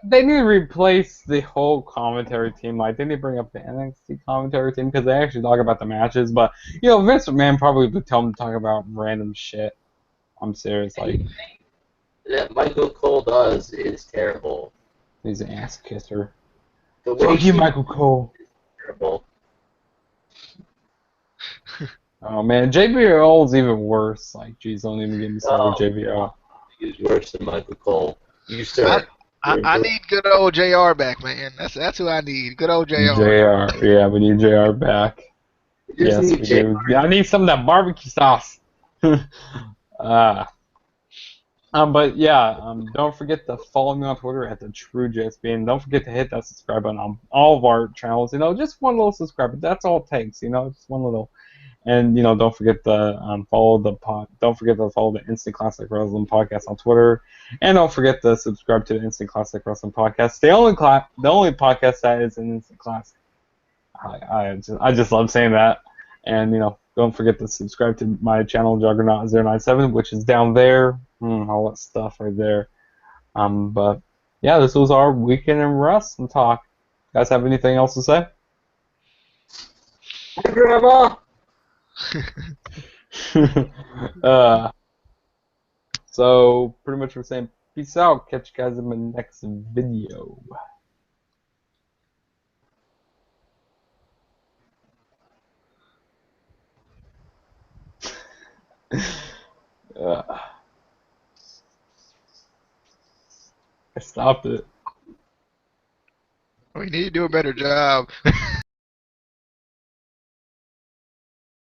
they need to replace the whole commentary team. Like, they need to bring up the NXT commentary team because they actually talk about the matches. But Vince McMahon probably would tell them to talk about random shit. I'm serious. Like, Anything that Michael Cole does is terrible. he's an ass kisser. The way Fuck you, he Michael Cole. is terrible. Oh man, JBL is even worse. Like, geez, don't even get me started with Oh, JBL. He's worse than Michael Cole. You sir. I need good old JR back, man. That's who I need. Good old JR. JR, yeah, we need JR back. You just Yes, need we JR. do. Yeah, I need some of that barbecue sauce. But yeah, don't forget to follow me on Twitter at the TrueJSB, and don't forget to hit that subscribe button on all of our channels. Just one little subscribe. That's all it takes. Just one little. And don't forget to follow Don't forget to follow the Instant Classic Wrestling Podcast on Twitter, and don't forget to subscribe to the Instant Classic Wrestling Podcast. The only podcast that is an Instant Classic. I just love saying that. And don't forget to subscribe to my channel Juggernaut 097, which is down there. All that stuff right there. But yeah, this was our weekend in wrestling talk. You guys have anything else to say? Hi, Grandma. So pretty much we're saying peace out. Catch you guys in my next video. I stopped it. We need to do a better job.